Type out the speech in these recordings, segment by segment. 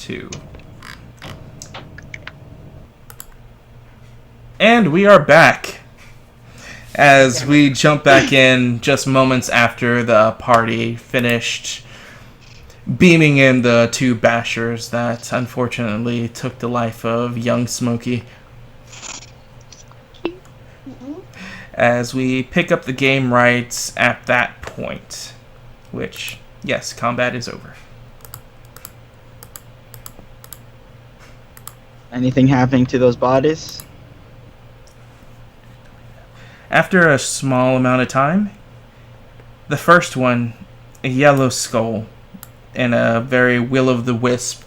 2. And we are back. As we jump back in just moments after the party finished beaming in the 2 bashers that unfortunately took the life of young Smokey. As we pick up the game rights at that point, which, yes, combat is over. Anything happening to those bodies? After a small amount of time, the first one, a yellow skull, in a very will-o'-the-wisp,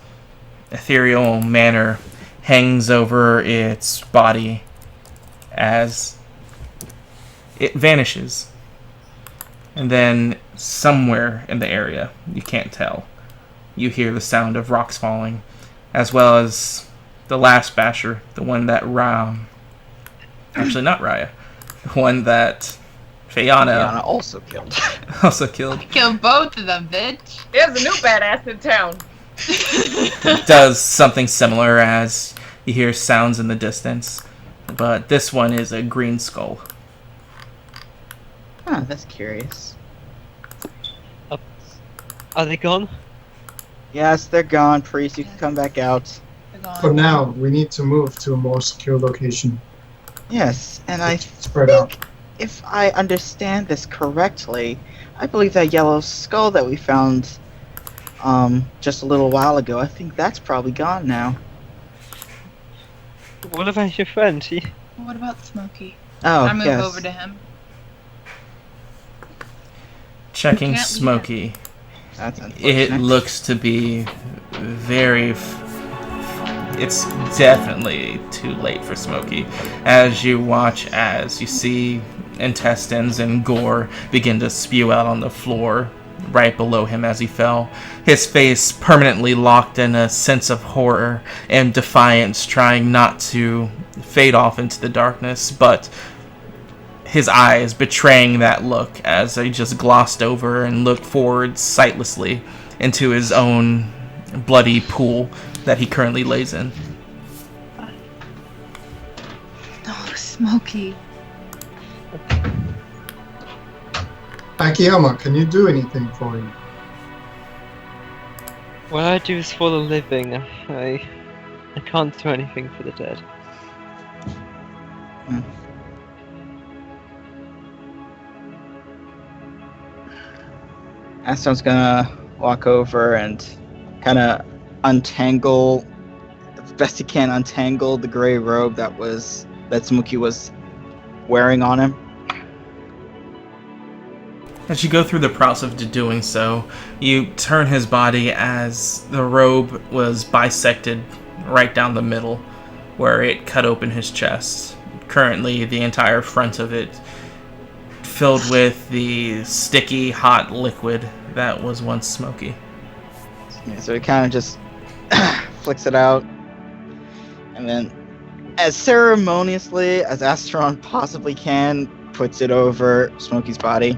ethereal manner, hangs over its body as it vanishes. And then somewhere in the area, you can't tell, you hear the sound of rocks falling, as well as the last basher, the one that actually not Raya, the one that Fayana also killed. Kill both of them, bitch. There's a new badass in town. Does something similar as you hear sounds in the distance, but this one is a green skull. Huh, that's curious. Are they gone? Yes, they're gone. Priest, you can come back out. For now, we need to move to a more secure location. Yes, and I Spread out. think, if I understand this correctly, I believe that yellow skull that we found just a little while ago, I think that's probably gone now. What about your friend? What about Smokey? Oh, I move yes. over to him. Checking Can't leave Smokey. That's It unfortunate. looks to be very... It's definitely too late for Smokey. As you watch as you see intestines and gore begin to spew out on the floor right below him as he fell. His face permanently locked in a sense of horror and defiance, trying not to fade off into the darkness, but his eyes betraying that look as he just glossed over and looked forward sightlessly into his own bloody pool that he currently lays in. No, Smokey. Akiyama, can you do anything for him? What I do is for the living. I can't do anything for the dead. Aston's gonna walk over and kind of untangle, as best he can, untangle the gray robe that Smokey was wearing on him. As you go through the process of doing so, you turn his body as the robe was bisected right down the middle, where it cut open his chest. Currently, the entire front of it filled with the sticky, hot liquid that was once Smokey. Yeah, so he kind of just flicks it out, and then, as ceremoniously as Astron possibly can, puts it over Smokey's body.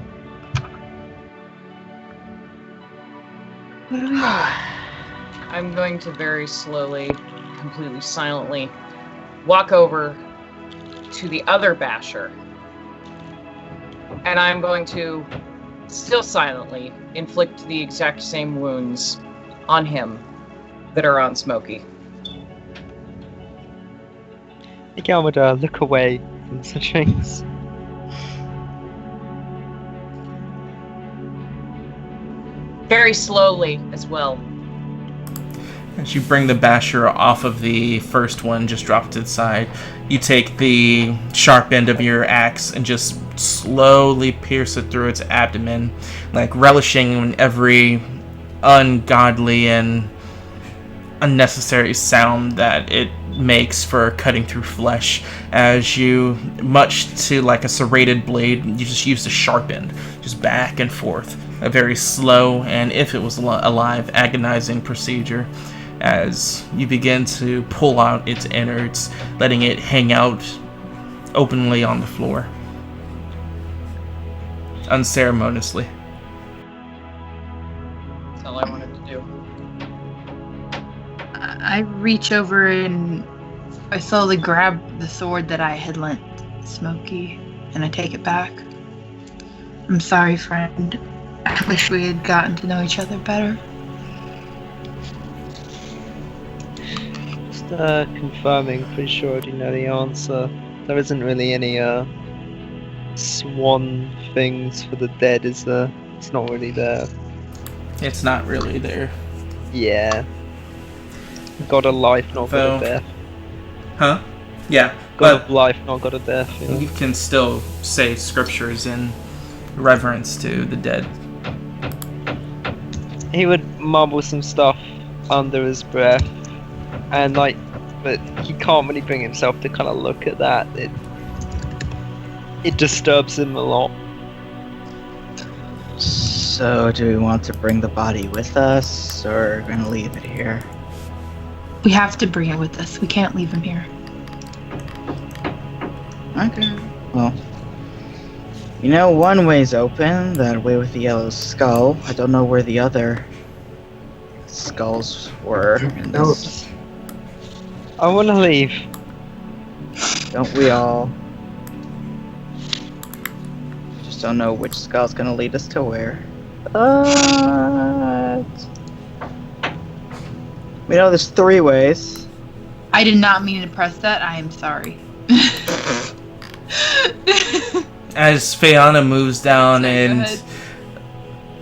I'm going to very slowly, completely silently, walk over to the other basher. And I'm going to, still silently, inflict the exact same wounds on him that are on Smokey. Miguel would look away from such things. Very slowly as well. As you bring the basher off of the first one, just drop it to the side, you take the sharp end of your axe and just slowly pierce it through its abdomen, like relishing in every ungodly and unnecessary sound that it makes for cutting through flesh. As you, much to like a serrated blade, you just use the sharp end, just back and forth. A very slow, and if it was alive, agonizing procedure, as you begin to pull out its innards, letting it hang out openly on the floor, unceremoniously. That's all I wanted to do. I reach over and I slowly grab the sword that I had lent Smokey, and I take it back. I'm sorry, friend. I wish we had gotten to know each other better. Just confirming, pretty sure I already know the answer. There isn't really any swan things for the dead, is there? It's not really there. It's not really there. Yeah. God of life, not God of death. Huh? Yeah, God but of life, not God of death. Yeah. you can still say scriptures in reverence to the dead. He would mumble some stuff under his breath, and but he can't really bring himself to kind of look at that. It disturbs him a lot. So, do we want to bring the body with us, or are we going to leave it here? We have to bring it with us. We can't leave him here. Okay. Well, you know, one way's open, that way with the yellow skull. I don't know where the other skulls were in this. I want to leave. Don't we all? Just don't know which skull's gonna lead us to where. We know there's 3 ways. I did not mean to press that. I am sorry. As Fayana moves down Sorry, go and, ahead.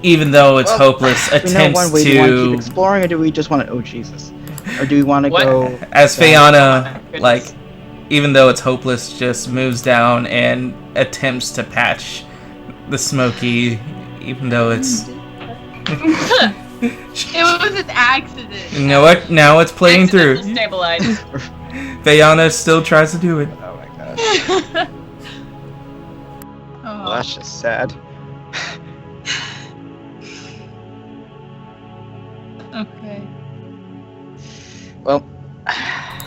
even though it's hopeless, We know one attempts way. Do you want to keep to... exploring, or do we just want to? Oh Jesus! Or do we want to What? go? As Oh my Fayana, goodness. like, even though it's hopeless, just moves down and attempts to patch the Smoky, even though it's... It was an accident. You know what? Now it's playing through. Accidental stabilize. Fayana still tries to do it. Oh my gosh! Well, Oh. that's just sad. Okay. Well,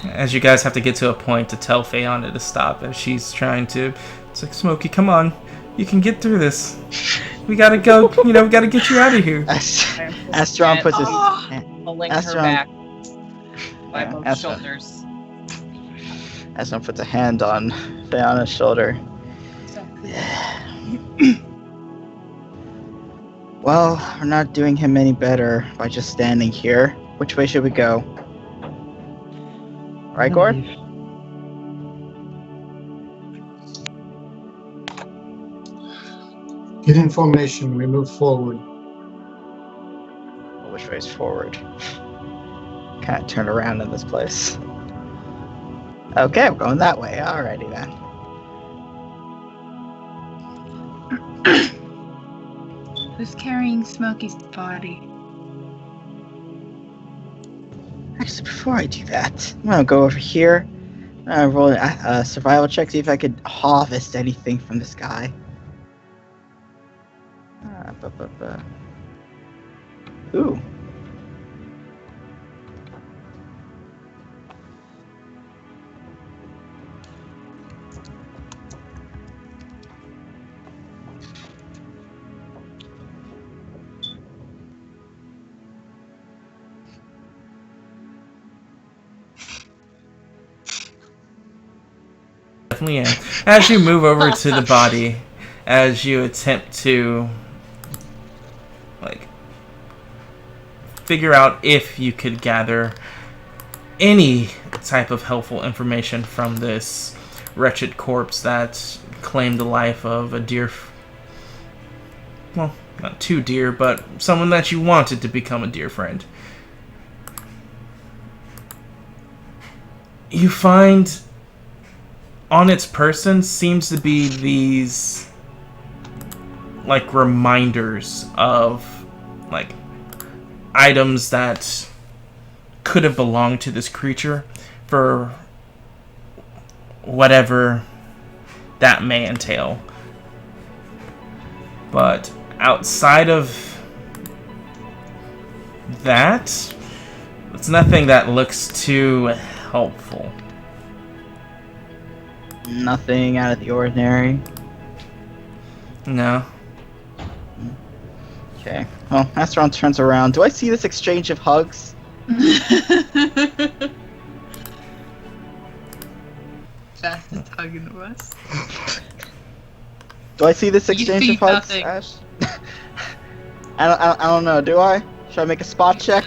As you guys have to get to a point to tell Fayana to stop as she's trying to. It's like, Smokey, come on. You can get through this. We gotta go, we gotta get you out of here. Astron puts his Oh. I'll link her Astron- back by Yeah, both Astron. shoulders. Astron puts a hand on Fayana's shoulder. Exactly. Well, we're not doing him any better by just standing here. Which way should we go? Right, Gord? Get in formation. We move forward. Which way's forward? Can't turn around in this place. Okay, we're going that way. Alrighty then. Who's carrying Smokey's body? Actually, before I do that, I'm gonna go over here. Roll a survival check, see if I could harvest anything from this guy. Ooh. Definitely am. As you move over to the body, as you attempt to, like, figure out if you could gather any type of helpful information from this wretched corpse that claimed the life of a dear, well, not too dear, but someone that you wanted to become a dear friend. You find on its person seems to be these, like, reminders of, like, items that could have belonged to this creature for whatever that may entail. But outside of that, it's nothing that looks too helpful. Nothing out of the ordinary. No. Okay. Well, Astron turns around. Do I see this exchange of hugs? talking to us. Do I see this You exchange see of hugs, nothing. Ash? I don't know. Do I? Should I make a spot check?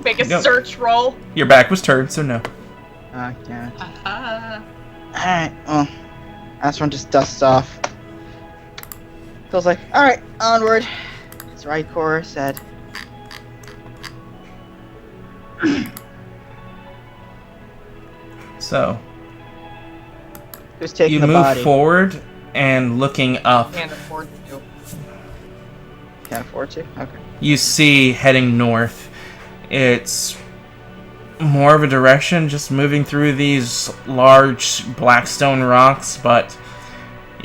Make a Nope. search roll. Your back was turned, so no. Yeah. Haha. Alright, well, Astron just dusts off. Feels like, alright, onward. As Rykor said. So, Who's taking you the move body? forward and looking up, Can't afford to. Can't afford to? Okay. you see heading north. It's more of a direction, just moving through these large black stone rocks, but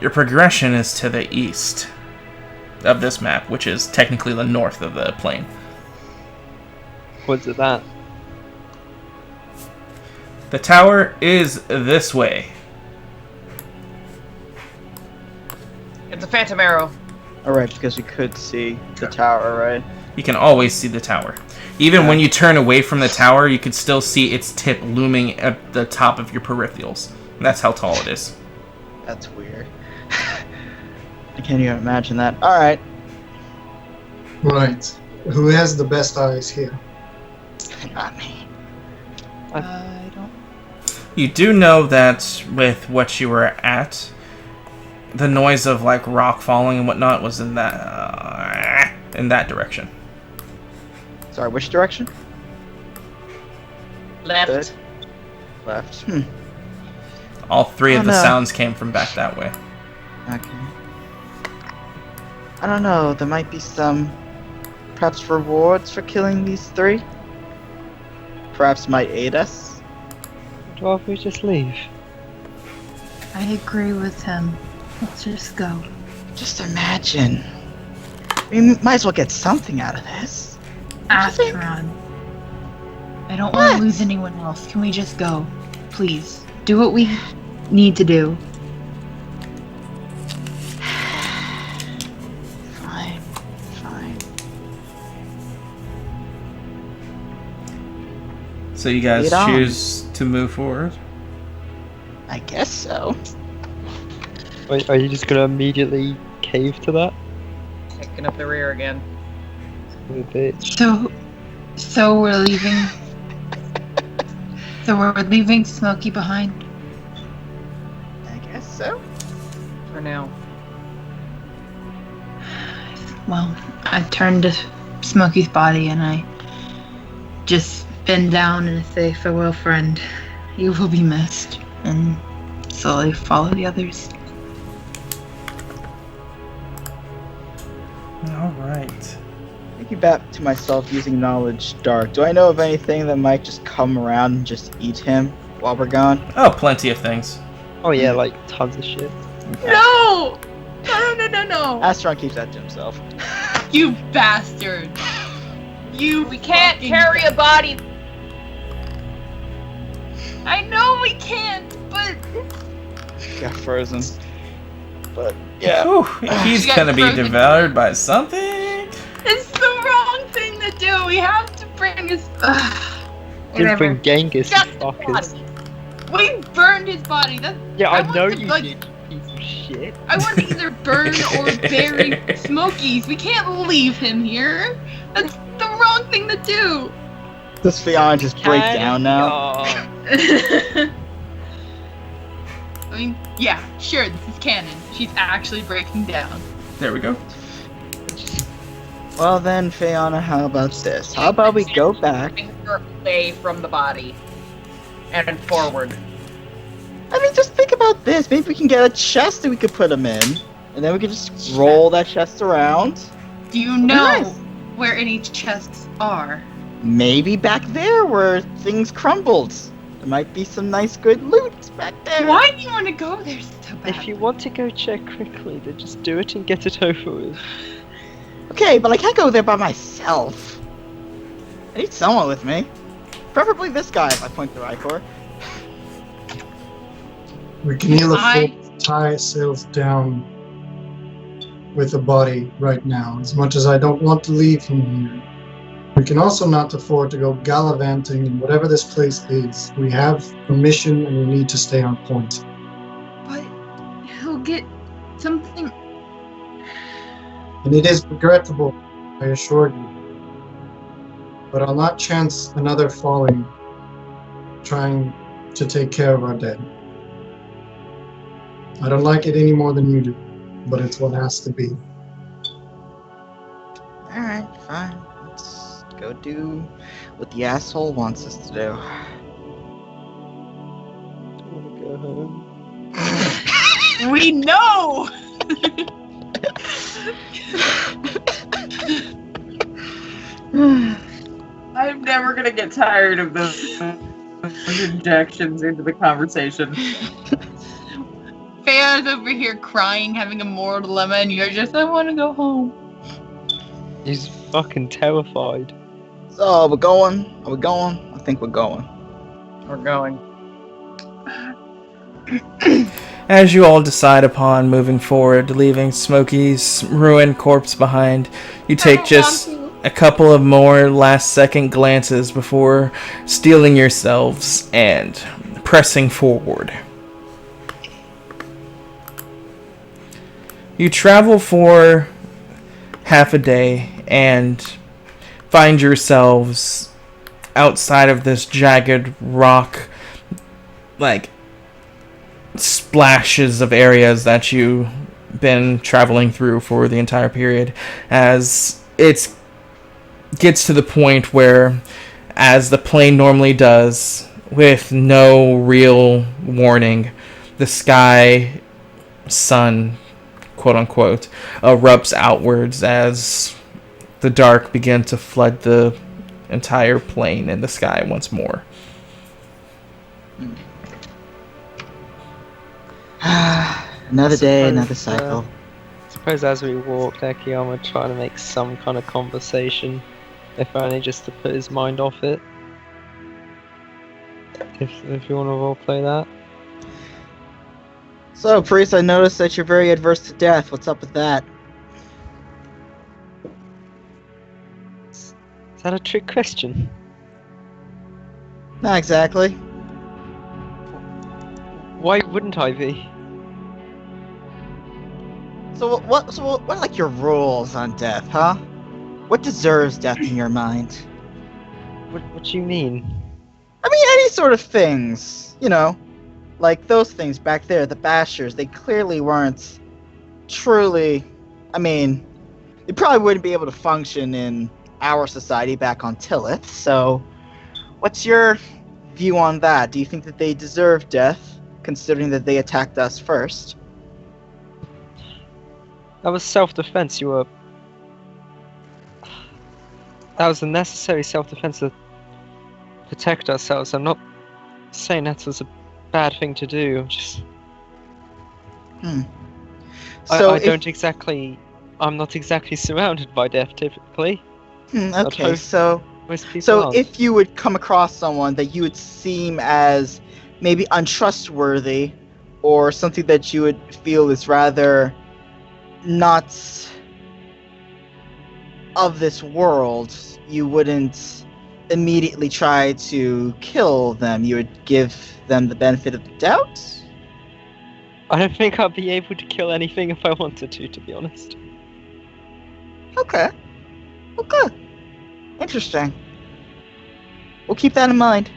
your progression is to the east of this map, which is technically the north of the plane. What's it that? The tower is this way. It's a phantom arrow. Alright, because we could see the tower, right? You can always see the tower. Even when you turn away from the tower, you can still see its tip looming at the top of your peripherals. That's how tall it is. That's weird. I can't even imagine that. Alright. Right. Who has the best eyes here? Not me. I don't. You do know that with what you were at, the noise of like rock falling and whatnot was in that direction. Sorry, which direction? Left. Good. Left. All three Oh, of the no. sounds came from back that way. Okay. I don't know, there might be some perhaps rewards for killing these three? Perhaps might aid us? I'd rather we just leave. I agree with him. Let's just go. Just imagine. We might as well get something out of this. Don't you think? Astron. I don't want What? to lose anyone else. Can we just go? Please. Do what we need to do. Fine. Fine. So you guys Lead on. choose to move forward? I guess so. Are you just gonna immediately cave to that? Picking up the rear again. Little bitch. So we're leaving. So we're leaving Smokey behind. I guess so. For now. Well, I turn to Smokey's body and I just bend down and say, "Farewell, friend. You will be missed." And slowly follow the others. Alright. Thinking back to myself using knowledge dark, do I know of anything that might just come around and just eat him while we're gone? Oh, plenty of things. Oh yeah, like tons of shit. No! No! Astron keeps that to himself. You bastard! You We can't fucking carry a body. I know we can't, but Got frozen. But yeah. Whew, he's She got gonna be frozen. devoured by something. it's the wrong thing to do. We have to bring his. Didn't bring Genghis, you Just the fuckers. body. We burned his body. That Yeah, I want know to, you like, did, you piece of shit. I want to either burn or bury Smokey's. We can't leave him here. That's the wrong thing to do. Does Fiona just break down now? Oh, I mean, yeah, sure, this is canon. She's actually breaking down. There we go. Well then, Fiona, how about this? How about we go back? Her away from the body. And forward. I mean, just think about this. Maybe we can get a chest that we could put him in. And then we could just roll that chest around. Do you be know nice. where any chests are? Maybe back there where things crumbled. There might be some nice good loot back there. Why do you want to go there so bad? if you want to go check quickly, then just do it and get it over with. Okay, but I can't go there by myself. I need someone with me. Preferably this guy if I point to Rykor. We can ill I- afford to tie ourselves down with the body right now, as much as I don't want to leave him here. We can also not afford to go gallivanting in whatever this place is. We have a mission and we need to stay on point. But he'll get something. And it is regrettable, I assure you. But I'll not chance another folly trying to take care of our dead. I don't like it any more than you do, but it's what has to be. Alright, fine. Let's go do what the asshole wants us to do. I want to go home. We know! I'm never gonna get tired of those injections into the conversation. Fans over here crying, having a moral dilemma, and you're just, I want to go home. He's fucking terrified. So, are we going? Are we going? I think we're going. We're going. As you all decide upon moving forward, leaving Smokey's ruined corpse behind, you take just a couple of more last-second glances before steeling yourselves and pressing forward. You travel for half a day and find yourselves outside of this jagged rock, like, splashes of areas that you've been traveling through for the entire period, as it gets to the point where, as the plane normally does, with no real warning, the sky, sun, quote-unquote, erupts outwards as the dark begins to flood the entire plane and the sky once more. Another day, Suppose, another cycle. I suppose as we walk, Akiyama trying to make some kind of conversation, if only just to put his mind off it. If you want to roleplay that. So, Priest, I noticed that you're very adverse to death. What's up with that? Is that a trick question? Not exactly. Why wouldn't I be? So what are like your rules on death, huh? What deserves death in your mind? What do you mean? I mean, any sort of things, you know, like those things back there, the Bashers. They clearly weren't truly. I mean, they probably wouldn't be able to function in our society back on Tillith. So, what's your view on that? Do you think that they deserve death, considering that they attacked us first? That was self-defense. That was a necessary self-defense to protect ourselves. I'm not saying that was a bad thing to do. Just So I'm not exactly surrounded by death typically. Okay, so Most people So aren't. if you would come across someone that you would seem as maybe untrustworthy, or something that you would feel is rather not of this world, you wouldn't immediately try to kill them. You would give them the benefit of the doubt? I don't think I'd be able to kill anything if I wanted to be honest. Okay. Okay. Interesting. We'll keep that in mind.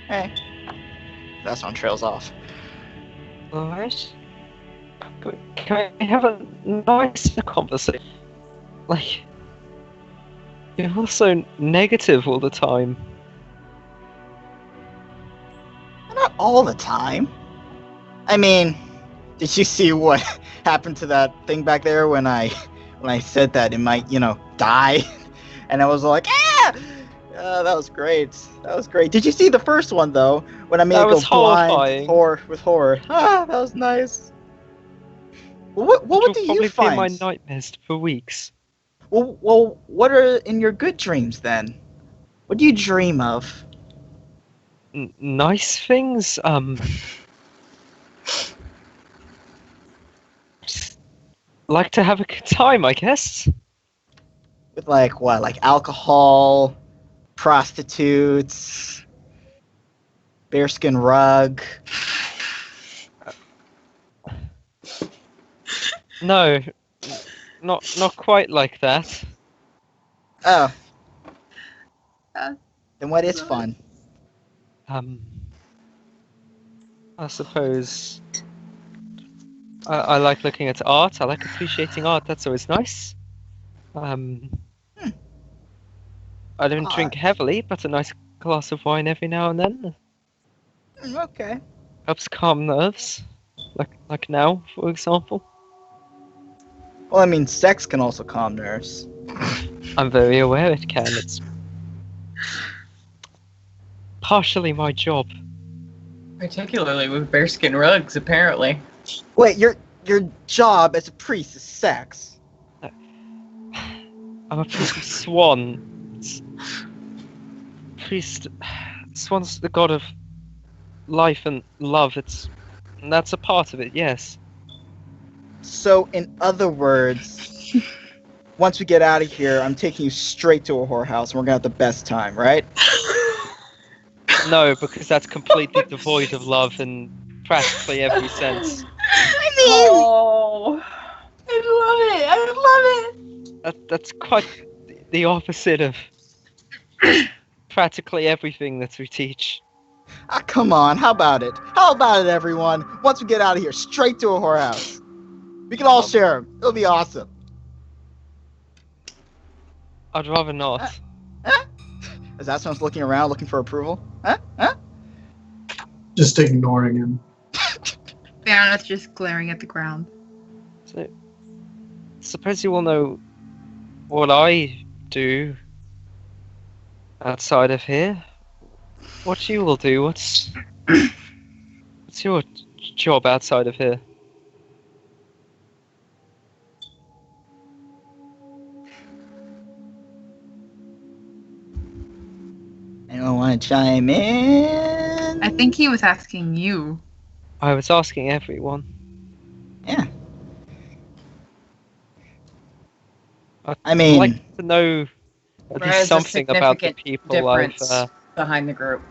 Hey. That's on trails off. Alright. Can we have a nice conversation? Like, you're also negative all the time. Not all the time. I mean, did you see what happened to that thing back there when I said that it might, die? And I was like, ah! That was great. That was great. Did you see the first one though? When I made That it go was horrifying. blind with horror. Ah, that was nice. What do you probably find? be in my nightmares for weeks. Well, what are in your good dreams then? What do you dream of? Nice things. Just like to have a good time, I guess. with like what, like alcohol, prostitutes, bearskin rug. No, not quite like that. Oh, Uh, then what is fun? I suppose I like looking at art. I like appreciating art. That's always nice. I don't drink heavily, but a nice glass of wine every now and then Okay. helps calm nerves. Like now, for example. Well, I mean, sex can also calm nerves. I'm very aware it can. It's partially my job. Particularly with bearskin rugs, apparently. Wait, your job as a priest is sex. I'm a priest of Swan. Priest. Swan's the god of life and love. That's a part of it, yes. So, in other words, once we get out of here, I'm taking you straight to a whorehouse, and we're gonna have the best time, right? No, because that's completely devoid of love in practically every sense. Oh. I love it. That's quite the opposite of practically everything that we teach. Ah, come on, how about it? How about it, everyone? Once we get out of here, straight to a whorehouse. We can all share them. It'll be awesome. I'd rather not. Huh? Is that someone's looking around, looking for approval? Huh? Just ignoring him. Baroneth's just glaring at the ground. So, suppose you all know what I do outside of here. What you will do? What's your job outside of here? Anyone want to chime in? I think he was asking you. I was asking everyone. Yeah. I'd I mean- like to know at There least is a something about the significant people I've. difference behind the group.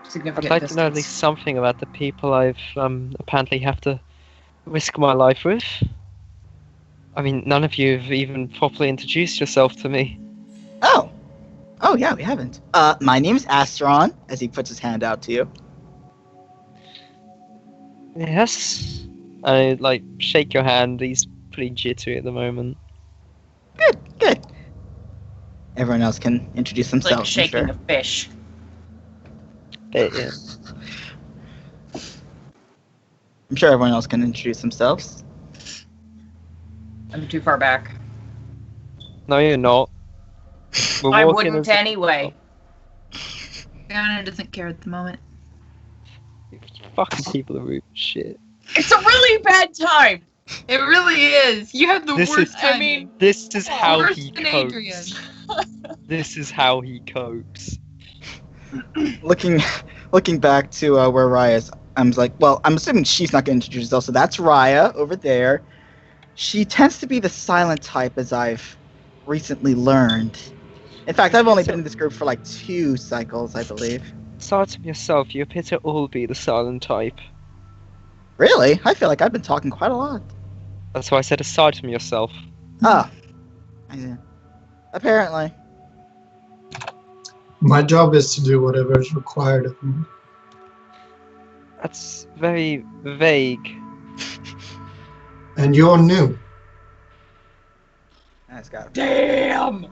Significant I'd like to know at distance. least something about the people I've apparently have to risk my life with. I mean, none of you have even properly introduced yourself to me. Oh yeah, we haven't. My name is Astron, as he puts his hand out to you. Yes. I shake your hand. He's pretty jittery at the moment. Good. Everyone else can introduce It's like themselves. I'm shaking sure. a fish. Yeah. I'm sure everyone else can introduce themselves. I'm too far back. No, you're not. We're I walking wouldn't as- anyway. Baroneth doesn't care at the moment. Fucking people are rude as shit. It's a really bad time. It really is. You have the This worst is- timing. I mean, This is how Worse he than copes. Adrian. This is how he copes. Looking back to where Raya is, I'm like, well, I'm assuming she's not going to introduce herself, so that's Raya over there. She tends to be the silent type, as I've recently learned. In fact, I've only been in this group for like 2 cycles, I believe. Aside from yourself, you appear to all be the silent type. Really? I feel like I've been talking quite a lot. That's why I said aside from yourself. Ah. Yeah. Apparently. My job is to do whatever is required of me. That's very vague. And you're new. That's got damn.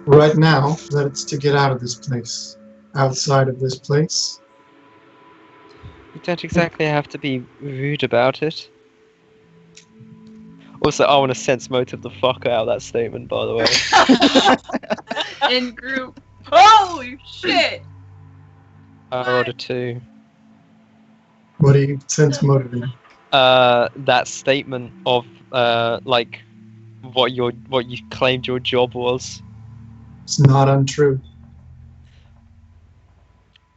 Right now, that it's to get out of this place. Outside of this place. You don't exactly have to be rude about it. Also, I want to sense motive the fuck out of that statement, by the way. In group. Holy shit! I rolled a 2. What do you sense motivating? That statement of what you claimed your job was. It's not untrue.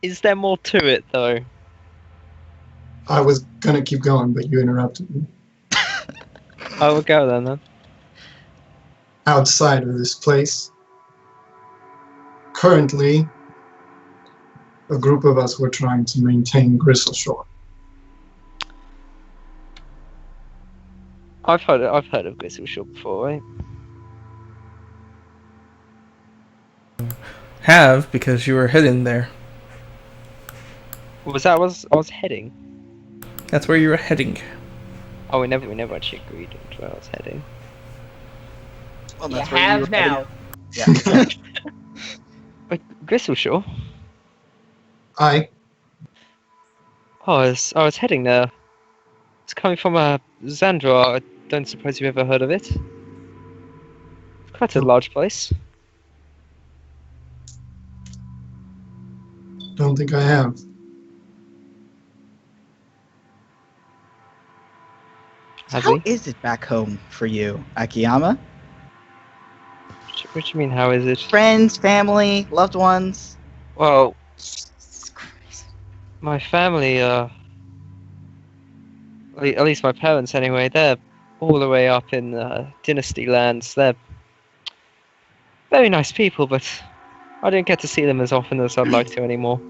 Is there more to it though? I was gonna keep going, but you interrupted me. I will go then. outside of this place. Currently, a group of us were trying to maintain Gristleshore. I've heard of Gristleshore before, right? Have, because you were hidden there. Was that I was heading? That's where you were heading. Oh, we never actually agreed on where I was heading. Well, You that's where have were now. headed. Yeah. But Gristleshore? I Oh, I was heading there. It's coming from Xandra. I don't suppose you've ever heard of it. It's quite a large place. don't think I have. Has How he? is it back home for you, Akiyama? What do you mean, how is it? Friends, family, loved ones? Well, Jesus Christ. my family, at least my parents anyway, they're all the way up in Dynasty lands. They're very nice people, but I don't get to see them as often as I'd like to anymore.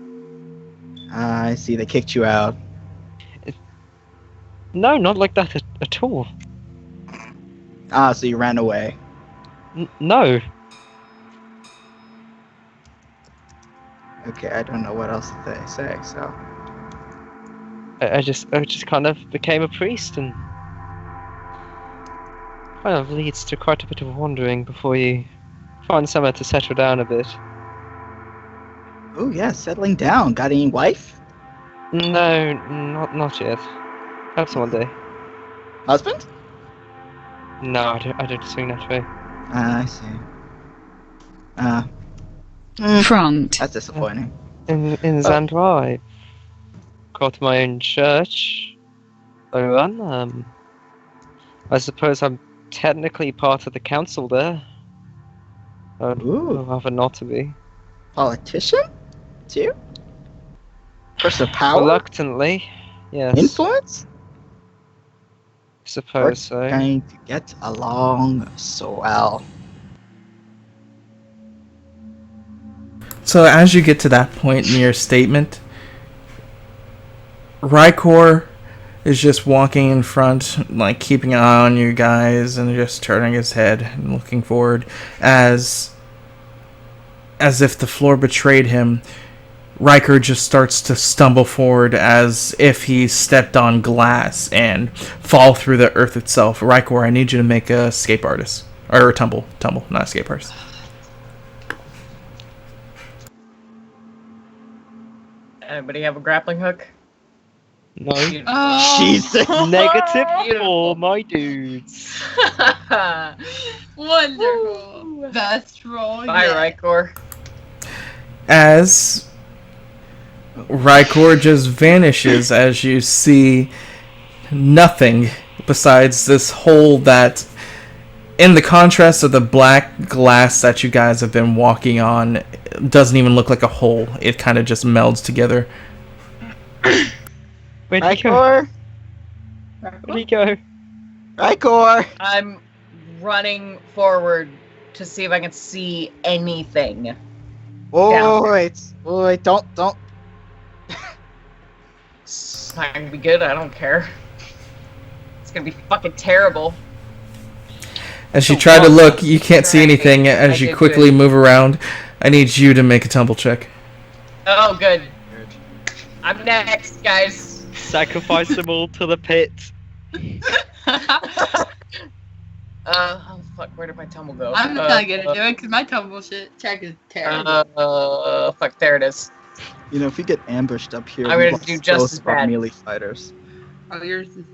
I see, they kicked you out. No, not like that at all. Ah, so you ran away. No. Okay, I don't know what else to say, so... I just kind of became a priest, and kind of leads to quite a bit of wandering before you find somewhere to settle down a bit. Oh yeah, settling down. Got any wife? No, not yet. Perhaps one day. Husband? No, I don't swing that way. I see. Front. That's disappointing. In Xandra, I got my own church. I run. I suppose I'm technically part of the council there. I'd Ooh. rather not to be. Politician? Too? Person of power? Reluctantly, yes. Influence? Suppose so. We're going to get along so well. So as you get to that point in your statement, Rykor is just walking in front, like keeping an eye on you guys and just turning his head and looking forward as if the floor betrayed him. Riker just starts to stumble forward as if he stepped on glass and fall through the earth itself. Riker, I need you to make a escape artist. Or a tumble, not escape artist. Anybody have a grappling hook? No. Oh, Jesus. Negative Beautiful. 4, my dudes. wonderful. Best roll Bye, yet. Rykor. As Rykor just vanishes as you see nothing besides this hole that, in the contrast of the black glass that you guys have been walking on, doesn't even look like a hole. It kind of just melds together. Where'd he go? Rykor? Where'd he go? Rykor! I'm running forward to see if I can see anything. Oh, wait, don't. It's not gonna be good, I don't care. It's gonna be fucking terrible. As you So try to what? look, you can't see anything. I As you did quickly good. move around, I need you to make a tumble check. Oh, good. I'm next, guys. Sacrifice them all to the pit. Oh fuck, where did my tumble go? I'm not gonna do it because my tumble shit check is terrible. Fuck, there it is. You know, if we get ambushed up here, I'm we gonna lost do just both as of our bad. melee fighters. Oh, yours is.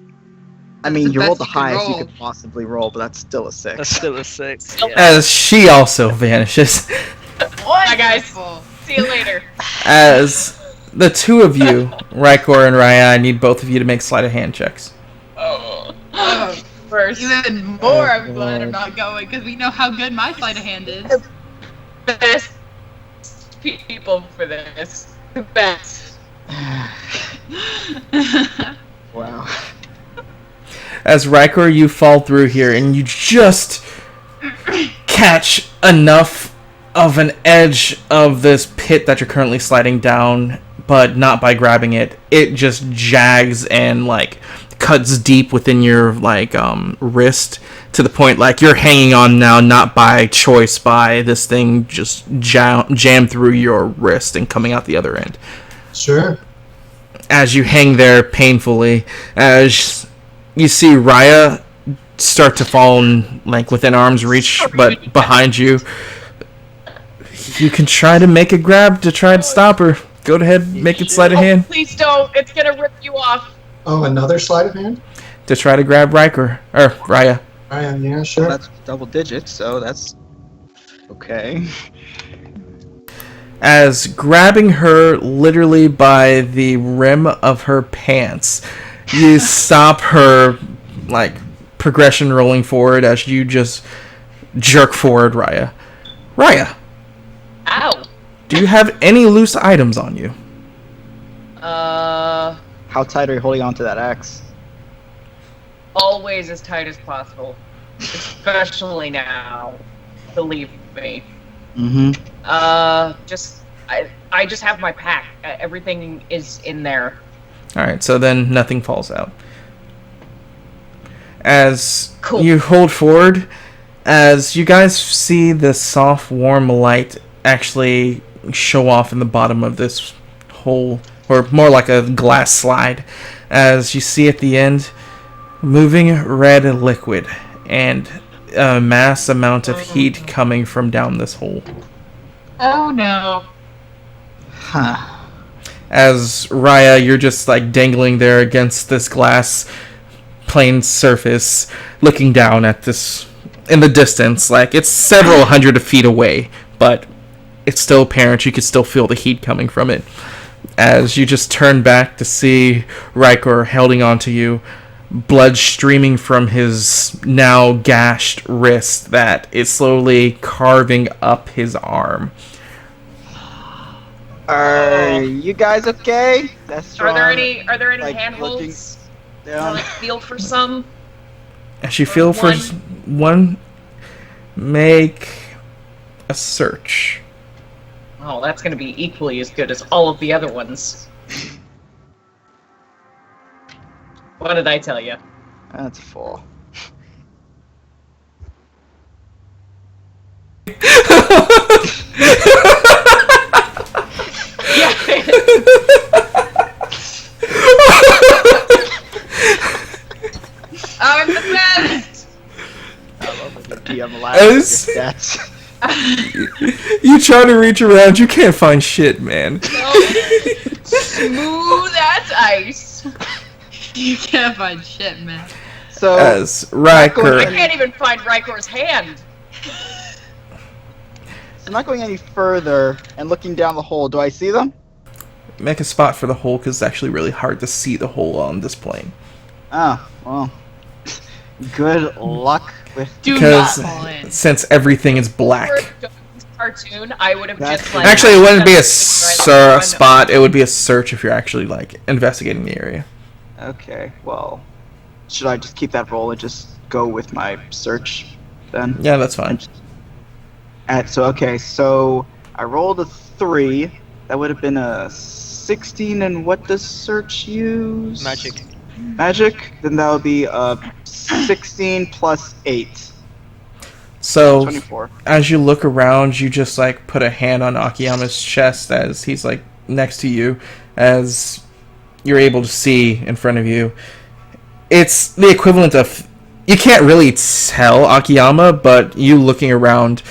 I That's mean, the you rolled the best you could highest you roll. could possibly roll, but that's still a 6. That's still a 6. Still- Yeah. As she also vanishes. Bye, guys. Wonderful. See you later. As the two of you, Rykor and Raya, I need both of you to make sleight of hand checks. Oh. Oh, First, even more, I'm Oh, glad I'm God. not going because we know how good my sleight of hand is. best people for this. The best. Wow. As Rykor, you fall through here, and you just catch enough of an edge of this pit that you're currently sliding down, but not by grabbing it. It just jags and like cuts deep within your like wrist to the point like you're hanging on now, not by choice, by this thing just jam through your wrist and coming out the other end. Sure. As you hang there painfully, as you see Raya start to fall like within arm's reach, but behind you, you can try to make a grab to try to stop her. Go ahead, make it sleight of hand. Please don't. It's gonna rip you off. Oh, another sleight of hand? To try to grab Riker or Raya. Ryan, yeah, sure. That's double digits, so that's okay. As grabbing her literally by the rim of her pants, you stop her like progression rolling forward as you just jerk forward Raya. Raya, Ow. do you have any loose items on you? How tight are you holding on to that axe? Always as tight as possible. Especially now. Believe me. Mm-hmm. I just have my pack. Everything is in there. Alright, so then nothing falls out. As Cool. you hold forward, as you guys see the soft, warm light actually show off in the bottom of this hole, or more like a glass slide, as you see at the end, moving red liquid and a mass amount of heat coming from down this hole. Oh no. Huh. As Raya, you're just like dangling there against this glass plane surface, looking down at this in the distance. Like it's several hundred feet away, but it's still apparent. You can still feel the heat coming from it. As you just turn back to see Riker holding onto you, blood streaming from his now gashed wrist that is slowly carving up his arm. Are you guys okay? That's Are there any like, handholds? down. Like feel for some? As you feel for one, make a search. Oh, that's gonna be equally as good as all of the other ones. What did I tell you? That's 4. Yeah. I'm the best. I love when the DM allows your stats. You try to reach around, you can't find shit, man. Smooth as ice. You can't find shit, man. So As I Riker, can't even find Riker's hand. I'm not going any further and looking down the hole. Do I see them? make a spot for the hole because it's actually really hard to see the hole on this plane. Oh, well. Good luck with Do Because not fall in. since everything is black. For a cartoon, I would have That's just like. Actually, it wouldn't be a Right. spot. It would be a search if you're actually like investigating the area. Okay, well, should I just keep that roll and just go with my search then? Yeah, that's fine. So I rolled a 3. That would have been a 16, and what does search use? Magic. Magic? Then that would be a 16 plus 8. So 24. as you look around, you just like put a hand on Akiyama's chest as he's like next to you, as you're able to see in front of you. It's the equivalent of, you can't really tell Akiyama, but you looking around,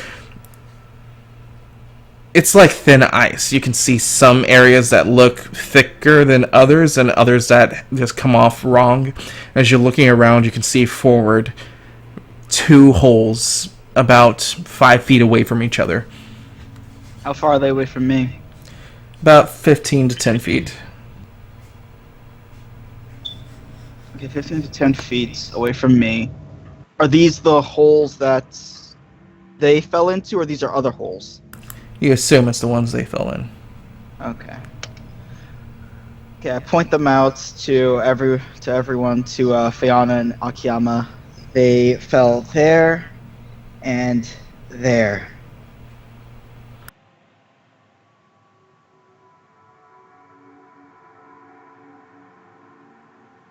it's like thin ice. You can see some areas that look thicker than others, and others that just come off wrong. As you're looking around, you can see forward 2 holes about 5 feet away from each other. How far are they away from me? About 15 to 10 feet. Okay, 15 to 10 feet away from me. Are these the holes that they fell into, or these are other holes? You assume it's the ones they fell in. Okay. Okay, I point them out to everyone, to Fiona and Akiyama. They fell there, and There.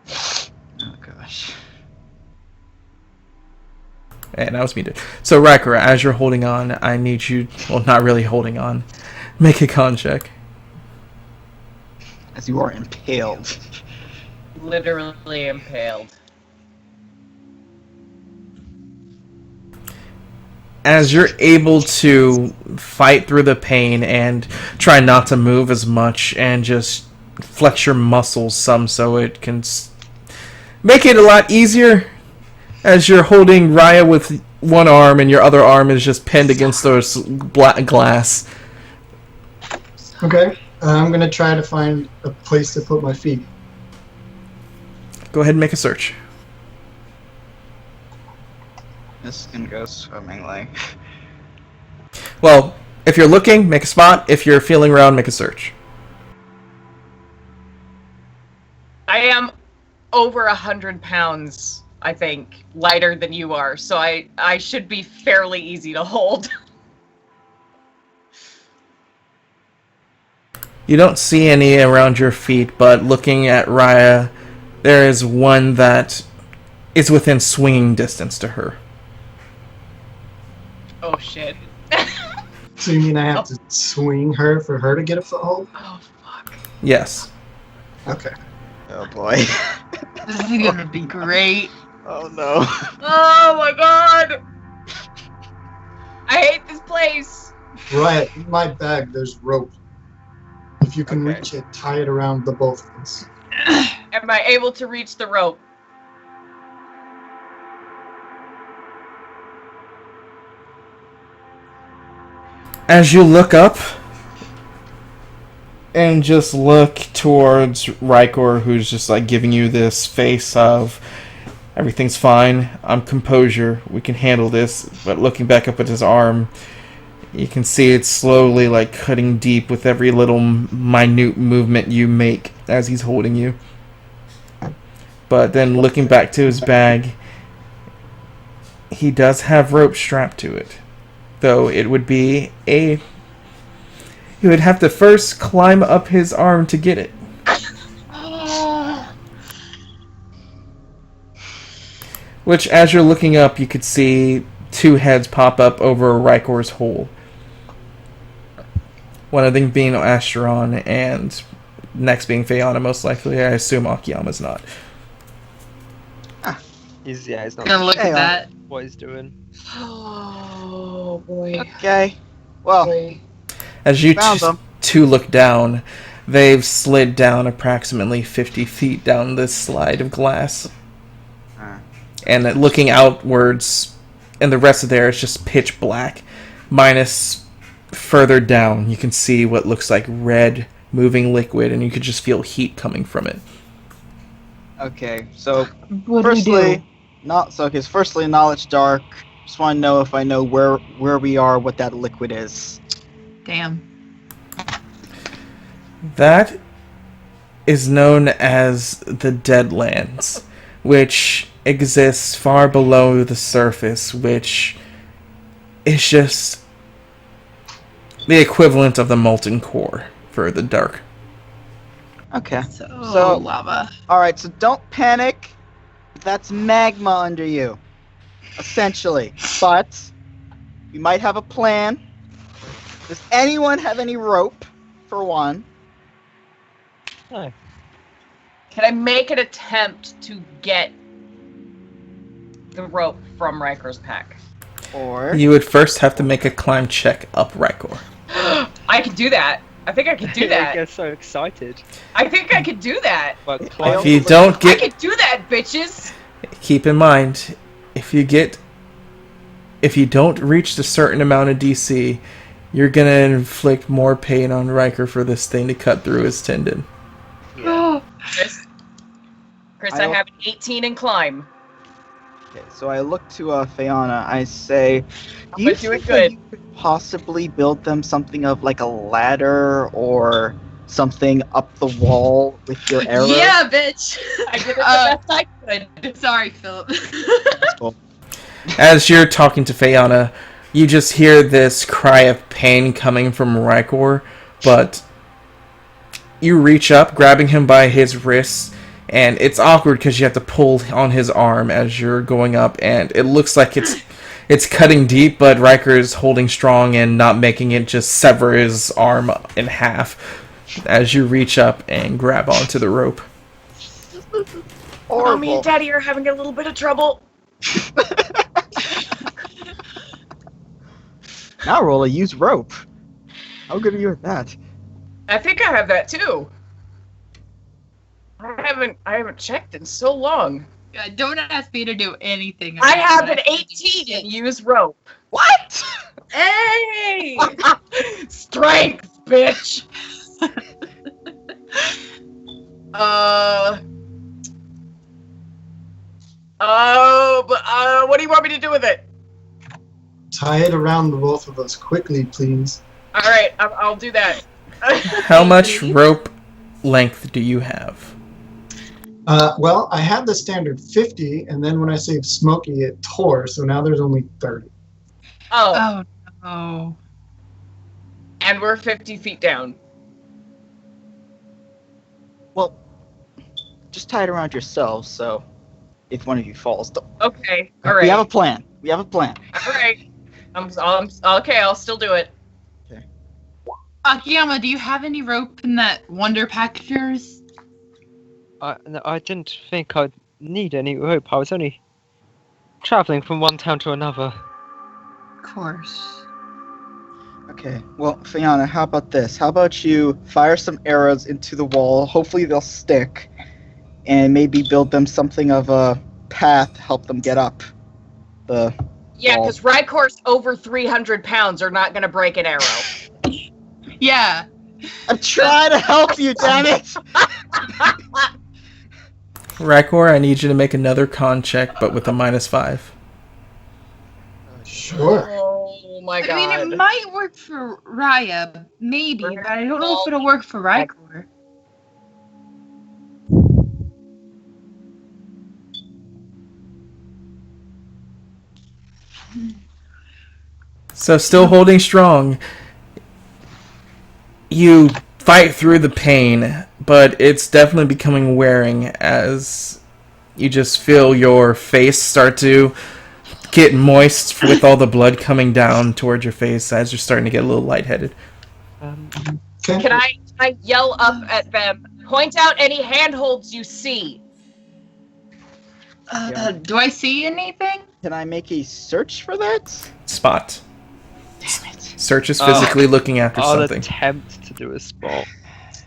Oh gosh. And I was muted. So, Riker, as you're holding on, I need you... Well, not really holding on. Make a con check. As you are impaled. Literally impaled. As you're able to fight through the pain and try not to move as much and just flex your muscles some so it can make it a lot easier, as you're holding Raya with one arm and your other arm is just pinned against those black glass. Okay, I'm gonna try to find a place to put my feet. Go ahead and make a search. This can go swimmingly. Well, if you're looking, make a spot. If you're feeling around, make a search. I am over 100 pounds, I think, lighter than you are, so I should be fairly easy to hold. You don't see any around your feet, but looking at Raya, there is one that is within swinging distance to her. Oh shit. So you mean I have to swing her for her to get a foothold? Oh fuck. Yes. Okay. Oh boy. This is gonna be great. Oh no. Oh my god! I hate this place! Right, in my bag there's rope. If you can Okay. reach it, tie it around the both of us. Am I able to reach the rope? As you look up and just look towards Riker, who's just like giving you this face of everything's fine, I'm composure, we can handle this, but looking back up at his arm, you can see it slowly like cutting deep with every little minute movement you make as he's holding you. But then looking back to his bag, he does have rope strapped to it. Though it would be you would have to first climb up his arm to get it. Which, as you're looking up, you could see two heads pop up over Riker's hole. One of them being Asteron, and next being Fayana, most likely. I assume Akiyama's not. He's not Gonna look Hey, at that. what he's doing. Oh boy. Okay. Well, Boy. As you Found them. two look down, they've slid down approximately 50 feet down this slide of glass. And looking outwards, and the rest of there is just pitch black. Minus further down, you can see what looks like red moving liquid, and you could just feel heat coming from it. okay. So What do we firstly, do? firstly, knowledge dark. Just want to know if I know where we are, what that liquid is. Damn. That is known as the Deadlands, which exists far below the surface, which is just the equivalent of the molten core for the dark. Okay. So lava. All right. So don't panic. That's magma under you, essentially. But we might have a plan. Does anyone have any rope, for one? No. Can I make an attempt to get the rope from Riker's pack? Or You would first have to make a climb check up Rykor. I could do that. I think I could do I that. get so excited. I think I could do that. But I If you also- don't I get... could do that, bitches. Keep in mind, if you don't reach a certain amount of DC, you're gonna inflict more pain on Riker for this thing to cut through his tendon. Chris, I I don't- have an 18 in climb. Okay, so I look to Fayana. I say, do you But you think were that good. you could possibly build them something of like a ladder or something up the wall with your arrow? Yeah, bitch. I did it the best I could. Sorry, Philip. That's cool. As you're talking to Fayana, You just hear this cry of pain coming from Rykor, but you reach up, grabbing him by his wrists, and it's awkward because you have to pull on his arm as you're going up, and it looks like it's cutting deep, but Riker is holding strong and not making it just sever his arm in half as you reach up and grab onto the rope. Mommy and Daddy are having a little bit of trouble. Now, Rolla, use rope. How good are you at that? I think I have that too. I haven't checked in so long. Don't ask me to do anything. I have an 18 and use rope. What? Hey! Strength, bitch! What do you want me to do with it? Tie it around the both of us quickly, please. Alright, I'll do that. How much rope length do you have? Well, I had the standard 50, and then when I saved Smokey, it tore, so now there's only 30. Oh, Oh no. and we're 50 feet down. Well, just tie it around yourselves, so if one of you falls, Okay, we alright. have a plan. We have a plan. Alright. Okay, I'll still do it. Akiyama, do you have any rope in that wonder pack of yours? No, I didn't think I'd need any rope. I was only traveling from one town to another. Of course. Okay, well, Fiona, how about this? How about you fire some arrows into the wall, hopefully they'll stick, and maybe build them something of a path to help them get up the Yeah, wall. because Rykor's over 300 pounds are not going to break an arrow. Yeah. I'm trying to help you, damn it! Rykor, I need you to make another con check, but with a -5. Sure. Oh my god. I mean, it might work for Raya, maybe, but I don't know if it'll work for Rykor. So still holding strong, you fight through the pain, but it's definitely becoming wearing as you just feel your face start to get moist with all the blood coming down towards your face as you're starting to get a little lightheaded. Okay. Can I yell up at them? Point out any handholds you see. Do I see anything? Can I make a search for that? Spot. Damn it. Search is physically looking after I'll something. attempt to do a spot.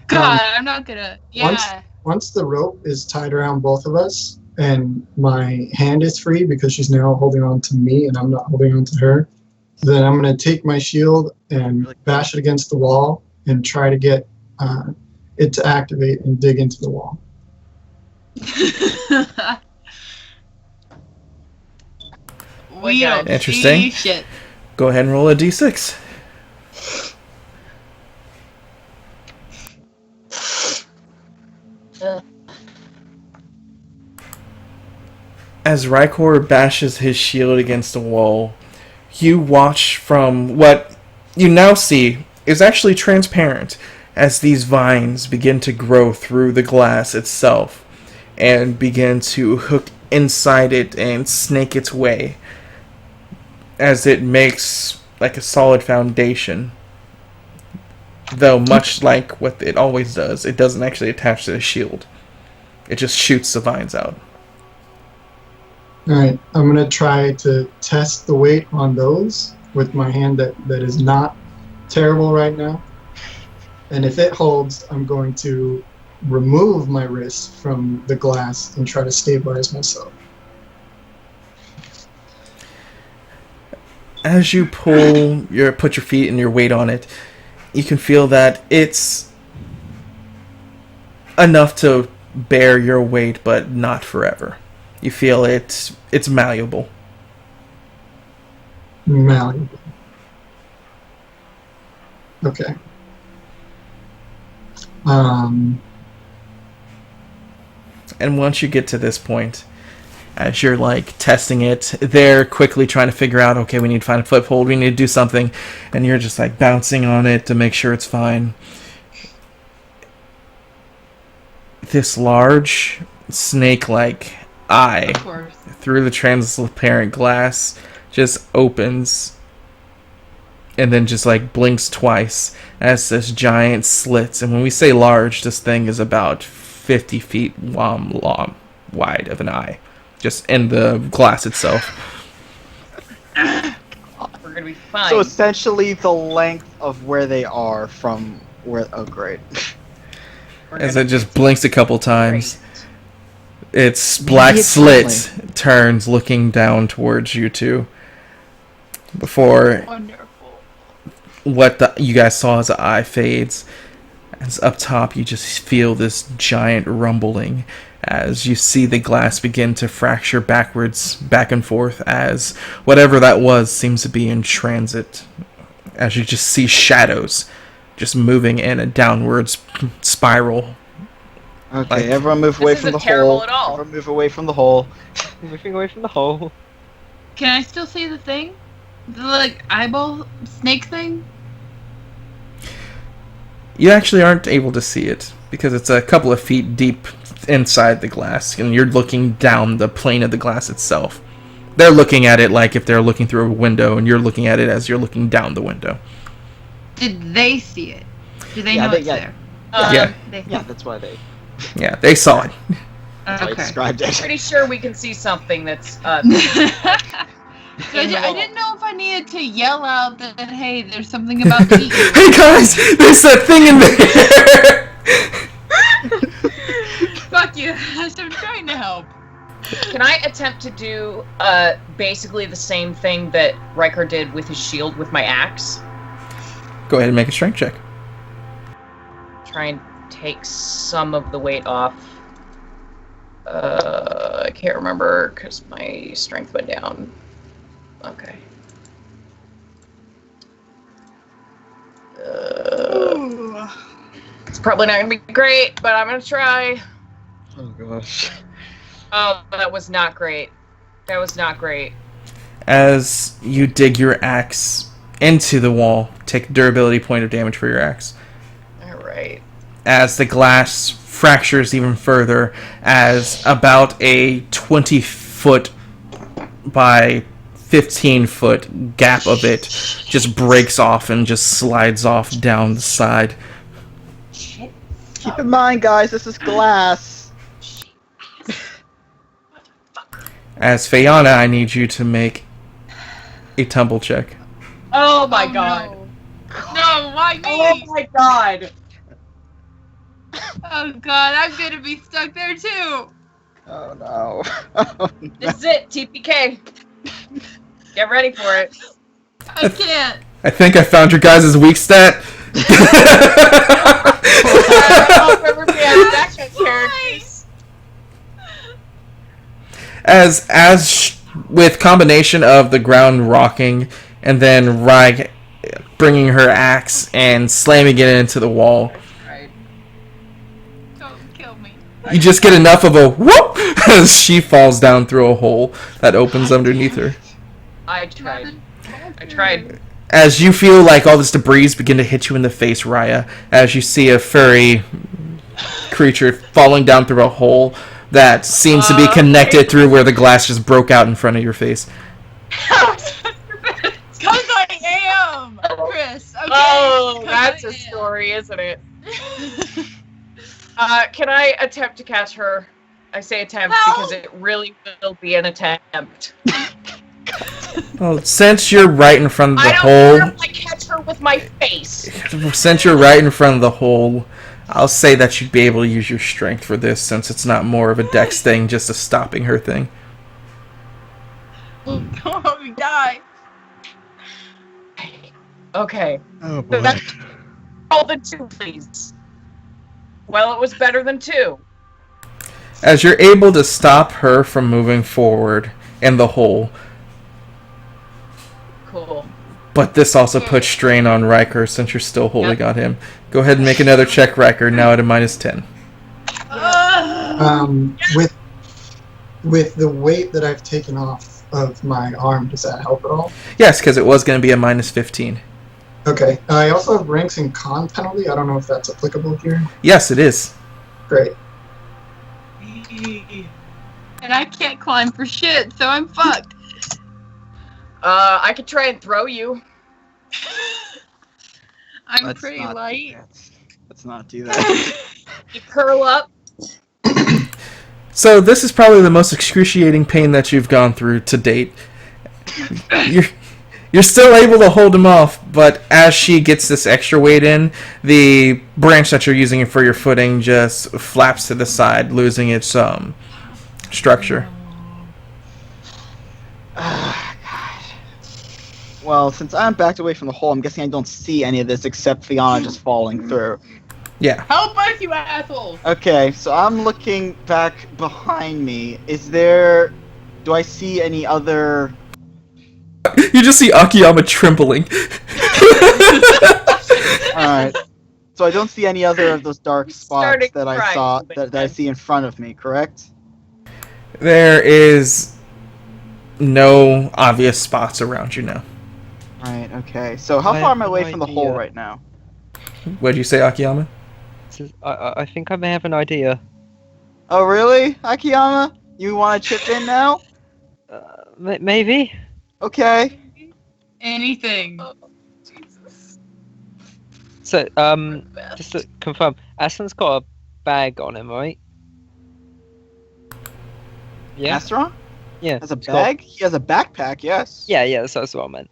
God, I'm not gonna. Yeah. Once the rope is tied around both of us, and my hand is free because she's now holding on to me and I'm not holding on to her, then I'm going to take my shield and bash it against the wall and try to get it to activate and dig into the wall. We don't Interesting. see shit. Go ahead and roll a d6. As Rykor bashes his shield against the wall, you watch from what you now see is actually transparent as these vines begin to grow through the glass itself and begin to hook inside it and snake its way as it makes like a solid foundation. Though much like what it always does, it doesn't actually attach to the shield. It just shoots the vines out. Alright, I'm going to try to test the weight on those with my hand that is not terrible right now. And if it holds, I'm going to remove my wrist from the glass and try to stabilize myself. As you put your feet and your weight on it, you can feel that it's enough to bear your weight, but not forever. You feel it's malleable. Malleable. Okay. And once you get to this point, as you're like testing it. They're quickly trying to figure out, okay, we need to find a foothold, we need to do something, and you're just like bouncing on it to make sure it's fine. This large snake-like eye Of course. through the transparent glass just opens and then just like blinks twice as this giant slits. And when we say large, this thing is about 50 feet long, wide of an eye, just in the glass itself. We're gonna be fine. So essentially the length of where they are from where. Oh, great. As it just blinks a couple times, Great. its black it's slit turns, looking down towards you two. Before Wonderful. what you guys saw as the eye fades, as up top you just feel this giant rumbling as you see the glass begin to fracture backwards, back and forth, as whatever that was seems to be in transit, as you just see shadows just moving in a downwards spiral. Okay, Like- everyone move away This from the isn't terrible hole. at all. Everyone move away from the hole. Moving away from the hole. Can I still see the thing? The like eyeball snake thing? You actually aren't able to see it because it's a couple of feet deep inside the glass, and you're looking down the plane of the glass itself. They're looking at it like if they're looking through a window, and you're looking at it as you're looking down the window. Did they see it? Do they Yeah, know they- it's yeah. there? Yeah. They, Yeah, that's why they. Yeah, they saw it. That's why I okay. described it. Pretty sure we can see something that's So I in the didn't know if I needed to yell out that, hey, there's something about to eat you. Hey guys, there's that thing in there. Fuck you. I'm trying to help. Can I attempt to do basically the same thing that Riker did with his shield with my axe? Go ahead and make a strength check. Try and take some of the weight off. I can't remember because my strength went down. Okay. It's probably not gonna be great, but I'm gonna try. Oh gosh. Oh, that was not great. That was not great. As you dig your axe into the wall, take a durability point of damage for your axe. Alright. As the glass fractures even further, as about a 20-foot by 15-foot gap of it just breaks off and just slides off down the side. Keep in mind, guys, this is glass. As Fayana, I need you to make a tumble check. Oh my Oh, god. No, why me? Oh my god. Oh god, I'm gonna be stuck there too. Oh no. Oh, no. This is it, TPK. Get ready for it. I can't. I think I found your guys' weak stat. As with combination of the ground rocking and then Rai bringing her axe and slamming it into the wall, Don't kill me. you just get enough of a whoop as she falls down through a hole that opens underneath her. I tried. I tried. As you feel like all this debris begin to hit you in the face, Raya, as you see a furry creature falling down through a hole that seems to be connected through where the glass just broke out in front of your face. Cause I am, Chris. Okay. Oh, 'Cause that's I a am. story, isn't it? Can I attempt to catch her? I say attempt because it really will be an attempt. Well, since you're right in front of the I don't hole, care if I catch her with my face. since you're right in front of the hole, I'll say that you'd be able to use your strength for this, since it's not more of a dex thing, just a stopping her thing. Don't let me die. Okay. Oh So boy. that's all the 2, please. Well, it was better than 2. As you're able to stop her from moving forward in the hole, Cool. but this also puts strain on Riker since you're still holding on him. Go ahead and make another check, Riker, now at a -10. With with the weight that I've taken off of my arm, does that help at all? Yes, because it was going to be a minus 15. Okay. I also have ranks in con penalty. I don't know if that's applicable here. Yes, it is. Great. And I can't climb for shit, so I'm fucked. I could try and throw you. I'm pretty light. Let's not do that. You curl up. So this is probably the most excruciating pain that you've gone through to date. You're still able to hold him off, but as she gets this extra weight in, the branch that you're using for your footing just flaps to the side, losing its structure. Well, since I'm backed away from the hole, I'm guessing I don't see any of this except Fiona just falling through. Yeah. Help us, you assholes! Okay, so I'm looking back behind me. Do I see any other... You just see Akiyama trembling. Alright. So I don't see any other of those dark spots Started that I crying saw, a bit that I then. see in front of me, correct? There is no obvious spots around you now. Right, okay. So how I far am I have away no from the hole idea. right now? What'd you say, Akiyama? I think I may have an idea. Oh, really? Akiyama? You want to chip in now? Maybe? Okay. Anything. Jesus. So, just to confirm, Aslan's got a bag on him, right? Yeah? Astron? Yeah. Has a it's got- bag? He has a backpack, yes. Yeah, that's what I meant.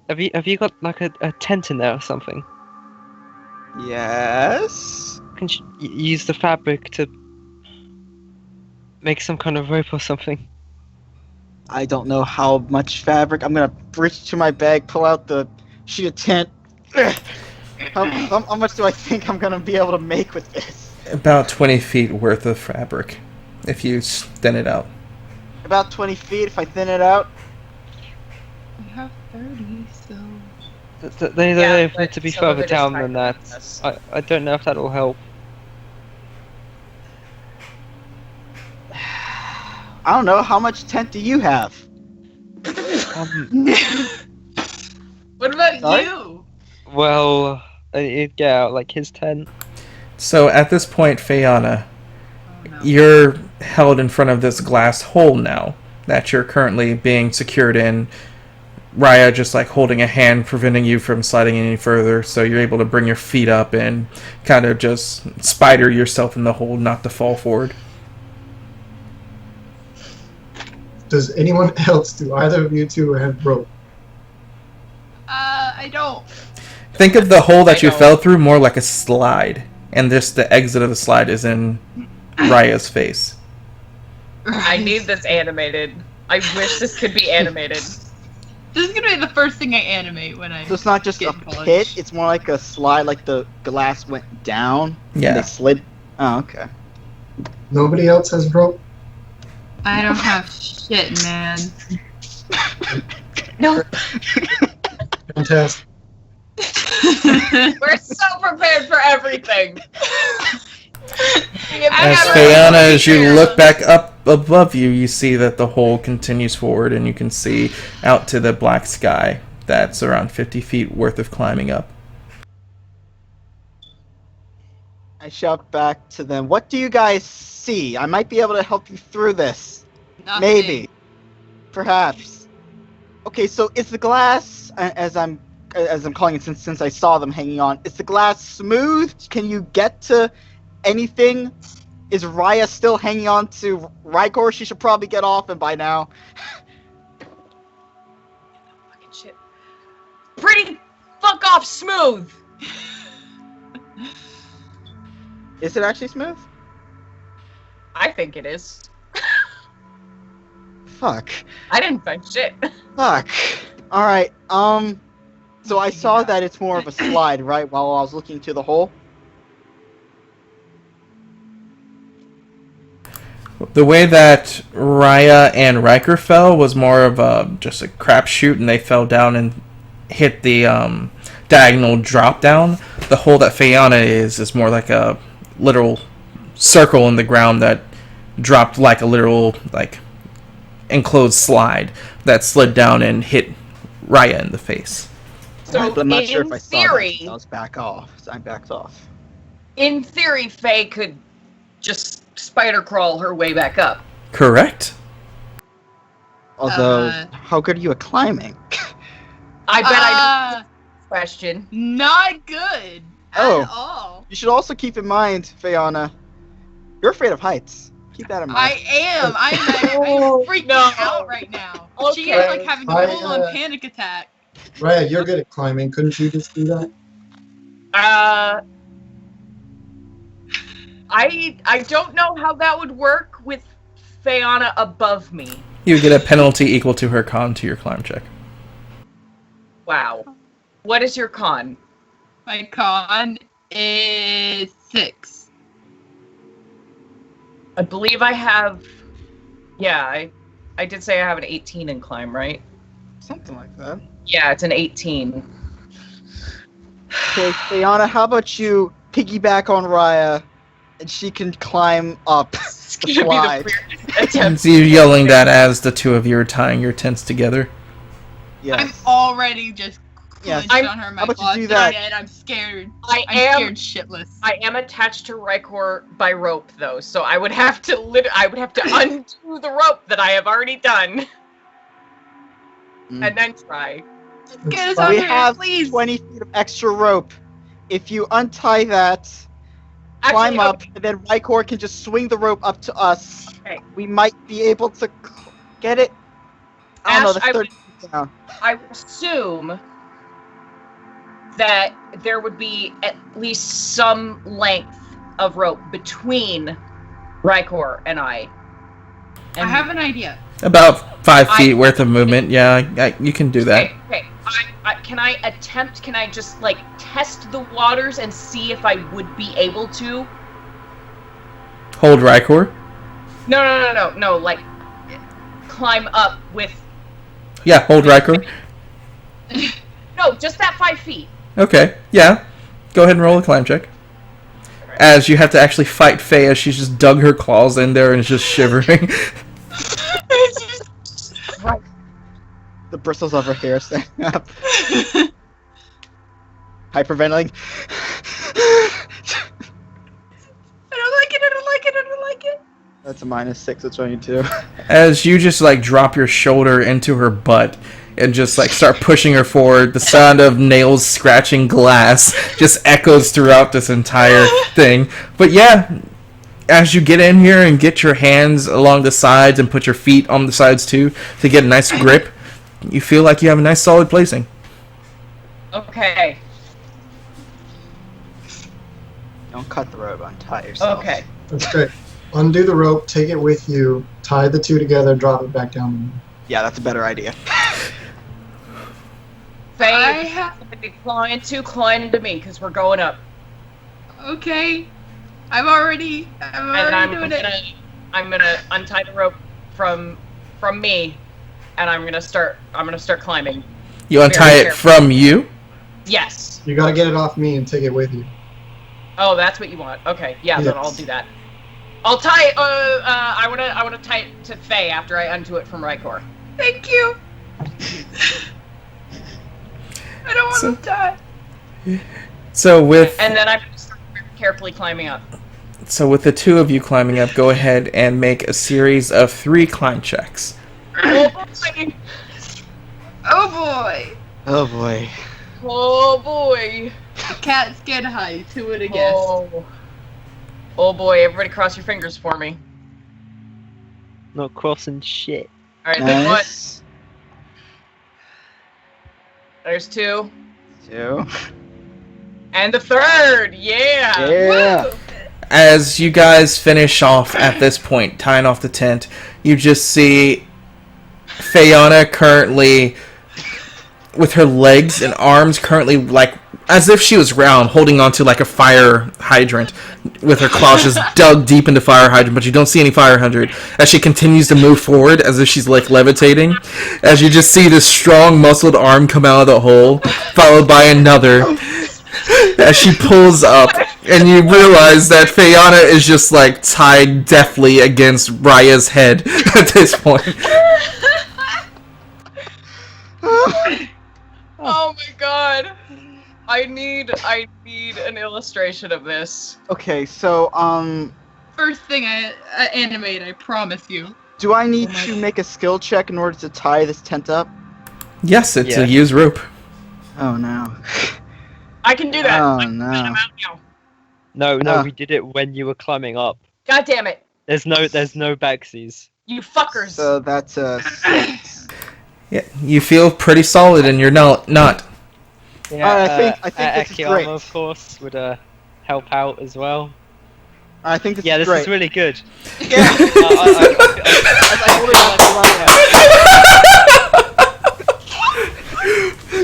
Have you got like a tent in there or something? Yes. Can you use the fabric to make some kind of rope or something? I don't know how much fabric. I'm gonna reach to my bag, pull out the sheet of tent. How much do I think I'm gonna be able to make with this? About 20 feet worth of fabric, if you thin it out. About 20 feet if I thin it out. We have 30, so... They're Yeah, able but to be some of further it is down tighter than that. than this. I don't know if that'll help. I don't know. How much tent do you have? What about Sorry? you? Well, it'd get out like his tent. So at this point, Fayana, Oh, no. you're held in front of this glass hole now that you're currently being secured in. Raya just like holding a hand, preventing you from sliding any further, so you're able to bring your feet up and kind of just spider yourself in the hole, not to fall forward. Does anyone else, do either of you two have rope? I don't. Think of the hole that I you don't. fell through more like a slide, and just the exit of the slide is in Raya's face. I need this animated. I wish this could be animated. This is gonna be the first thing I animate when I So it's not just get a in college. pit, it's more like a slide, like the glass went down. And Yeah. they slid. Oh, okay. Nobody else has rope? I don't have shit, man. No, Fantastic. we're so prepared for everything. As got Fayana, rope. as you look back up above you, you see that the hole continues forward, and you can see out to the black sky. That's around 50 feet worth of climbing up. I shout back to them, what do you guys see? I might be able to help you through this. Nothing. Maybe. Perhaps. Okay, so is the glass, as I'm calling it since I saw them hanging on, is the glass smooth? Can you get to anything? Is Raya still hanging on to Rykor? She should probably get off him by now. Fucking shit. Pretty fuck off smooth. Is it actually smooth? I think it is. Fuck. I didn't find shit. Fuck. Alright, so I saw that it's more of a slide, right, while I was looking to the hole? The way that Raya and Riker fell was more of just a crapshoot, and they fell down and hit the diagonal drop down. The hole that Fayana is more like a literal circle in the ground that dropped like a literal enclosed slide that slid down and hit Raya in the face. So but I'm not sure if I saw theory, that. I was back off. So I backed off. in theory, Faye could just spider crawl her way back up. Correct. Although, how good are you at climbing? I bet I know this question. Not good Oh. at all. You should also keep in mind, Fayana, you're afraid of heights. Keep that in mind. I am. I am freaking out right now. She is like having a full-on panic attack. Raya, you're good at climbing. Couldn't you just do that? I don't know how that would work with Fayana above me. You would get a penalty equal to her con to your climb check. Wow. What is your con? My con is 6. I believe I have... Yeah, I did say I have an 18 in climb, right? Something like that. Yeah, it's an 18. Okay, Fayana, how about you piggyback on Raya, and she can climb up It's the gonna slide. be the weirdest attempt. So you're yelling that as the two of you are tying your tents together. Yes. I'm already just Yes. clenched on her in my How about you claws, do that? and I'm scared. I'm I'm scared shitless. I am attached to Rykor by rope, though, so I would have to undo the rope that I have already done, and then try. Get us We out We of here, have please. 20 feet of extra rope. If you untie that, climb Actually, up, and then Rykor can just swing the rope up to us. Okay. We might be able to get it. I don't know, Ash, that's 30 feet down. I would assume that there would be at least some length of rope between Rykor and I. I have an idea. About 5 feet worth of movement. Yeah, you can do that. Okay. Can I just, test the waters and see if I would be able to? Hold Rykor. No, climb up with... Yeah, hold Rykor. No, just that 5 feet. Okay, yeah. Go ahead and roll a climb check. As you have to actually fight Faye as she's just dug her claws in there and is just shivering. Right. The bristles of her hair stand up. Hyperventilating. I don't like it. That's a -6 of 22. As you just drop your shoulder into her butt and just start pushing her forward, the sound of nails scratching glass just echoes throughout this entire thing. But yeah, as you get in here and get your hands along the sides and put your feet on the sides too to get a nice grip, you feel like you have a nice solid placing. Okay. Don't cut the rope, untie yourself. Okay. That's great. Undo the rope, take it with you, tie the two together, drop it back down. Yeah, that's a better idea. Faye, climb into me, because we're going up. Okay. I'm already doing it. I'm gonna untie the rope from me, and I'm gonna start climbing. You untie it careful. from you? Yes. You gotta get it off me and take it with you. Oh, that's what you want. Okay, yeah, then Yes. I'll do that. I'll tie it. I wanna tie it to Faye after I undo it from Rykor. Thank you. I don't want to die. So with And then I'm carefully climbing up. with the two of you climbing up, go ahead and make a series of 3 climb checks. Oh boy! Oh boy. Oh boy. Oh boy! The cat's get high. Who would have guessed? Oh boy! Everybody, cross your fingers for me. Not crossing shit. All right, then what? Nice. There's 2, 2. and the 3rd. Yeah. Yeah. Woo! As you guys finish off at this point, tying off the tent, you just see Fayana currently, with her legs and arms currently as if she was round, holding onto a fire hydrant, with her claws just dug deep into fire hydrant, but you don't see any fire hydrant, as she continues to move forward as if she's levitating, as you just see this strong muscled arm come out of the hole, followed by another, as she pulls up And you realize that Fayana is just like tied deftly against Raya's head at this point. Oh my god. I need an illustration of this. Okay, so First thing I animate, I promise you. do I need to make a skill check in order to tie this tent up? Yes, it's Yeah. a use rope. Oh no. I can do that. Oh, I can no. do that out now. No, we did it when you were climbing up. God damn it. There's no backsies. You fuckers. So that's a 6. Yeah, you feel pretty solid, and you're not. Alright, I think this is Akiyama, great. of course, would help out as well. I think this Yeah, is this great. is really good. Yeah. I hold it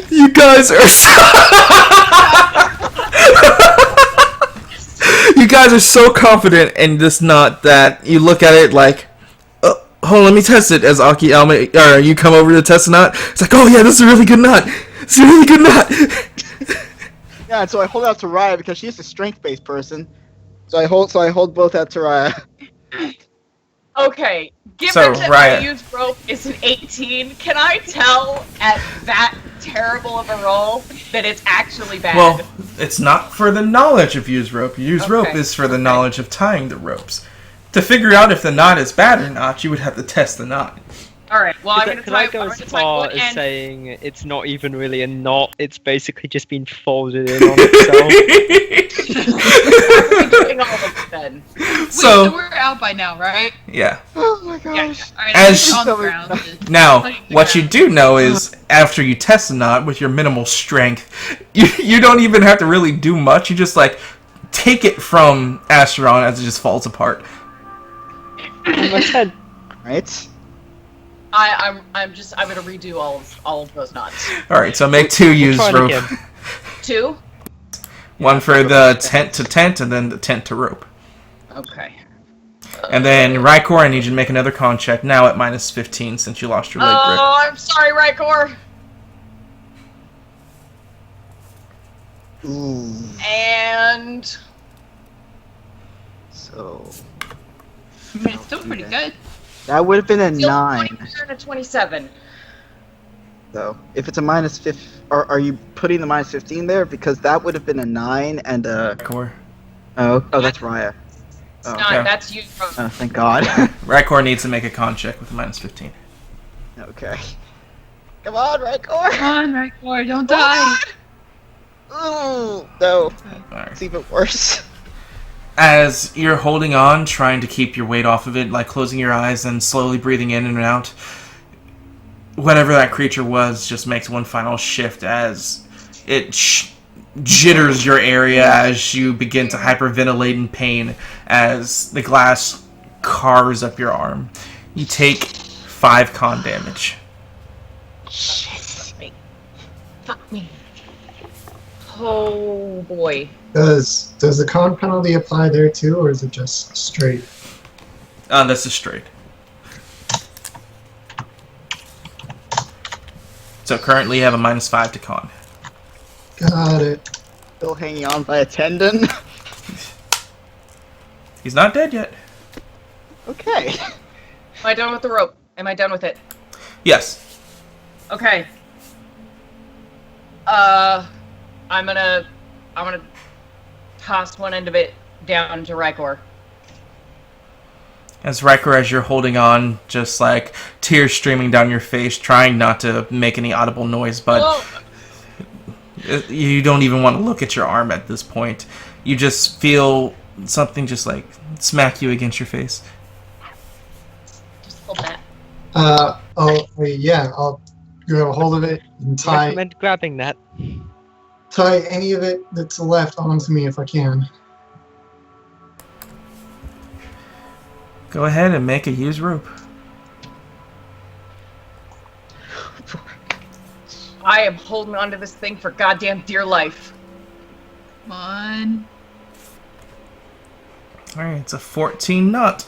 on You guys are you guys are so confident in this knot that you look at it like, hold on, let me test it. As Akiyama, or you come over to test the knot. It's like, oh yeah, this is a really good knot. It's a really good knot. Yeah, and so I hold out to Raya because she's a strength-based person. So I hold both out to Raya. Okay, given So, that Raya. my use rope is an 18, can I tell at that terrible of a roll that it's actually bad? Well, it's not for the knowledge of use rope. Use rope Okay, is for the knowledge of tying the ropes. To figure out if the knot is bad or not, you would have to test the knot. Alright, well, I'm gonna Could I try, go I'm as gonna try far one as end. saying it's not even really a knot, it's basically just been folded in on itself? I'm doing all of it then. Wait, So, so we're out by now, right? yeah. Oh my Yeah. gosh. Alright, As- I'm on the ground. Now, Putting the what you ground. do know is, after you test the knot with your minimal strength, you don't even have to really do much. You just, like, take it from Asteron as it just falls apart. My tent. Right? I'm gonna redo all of those knots. Alright, so make 2 use Try it rope. again. 2? One for the tent to tent, and then the tent to rope. Okay. And then, Rykor, I need you to make another con check, now at minus 15, since you lost your leg grip. Oh, I'm sorry, Rykor. Ooh. And So I mean, it's still pretty good. that would have been a still 9. 20% and a 27. So if it's a minus 5, are you putting the minus 15 there? Because that would have been a 9 and a. Rykor. Oh, that's Raya. It's Oh, not. okay. That's you. From, oh, thank God. Rykor needs to make a con check with a minus 15. Okay. Come on, Rykor. Come on, Requiem, don't die. Ooh, no, Alright. it's even worse. As you're holding on, trying to keep your weight off of it, like closing your eyes and slowly breathing in and out, whatever that creature was just makes one final shift as it jitters your area as you begin to hyperventilate in pain as the glass carves up your arm. You take 5 con damage. fuck me. Fuck me. Oh boy. Does the con penalty apply there too, or is it just straight? That's a straight. So currently you have a minus 5 to con. Got it. Still hanging on by a tendon. He's not dead yet. Okay. Am I done with the rope? Am I done with it? Yes. Okay. I'm gonna toss one end of it down to Rykor. As Riker, as you're holding on, just like tears streaming down your face, trying not to make any audible noise, but Whoa. you don't even want to look at your arm at this point. You just feel something just like smack you against your face. Just hold that. I'll grab a hold of it and I tie recommend grabbing that. any of it that's left onto me if I can. Go ahead and make a use rope. I am holding onto this thing for goddamn dear life. Come on. Alright, it's a 14 knot.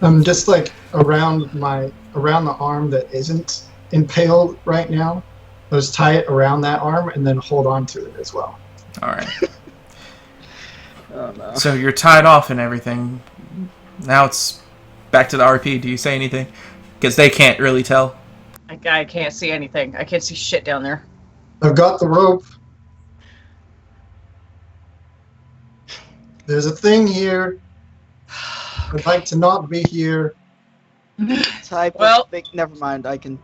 I'm just like around the arm that isn't impaled right now. Let's tie it around that arm and then hold on to it as well. All right. Oh no. So you're tied off and everything. Now it's back to the RP. Do you say anything? Because they can't really tell. I can't see anything. I can't see shit down there. I've got the rope. There's a thing here. I'd like to not be here. Type of Well- thing. Never mind. I can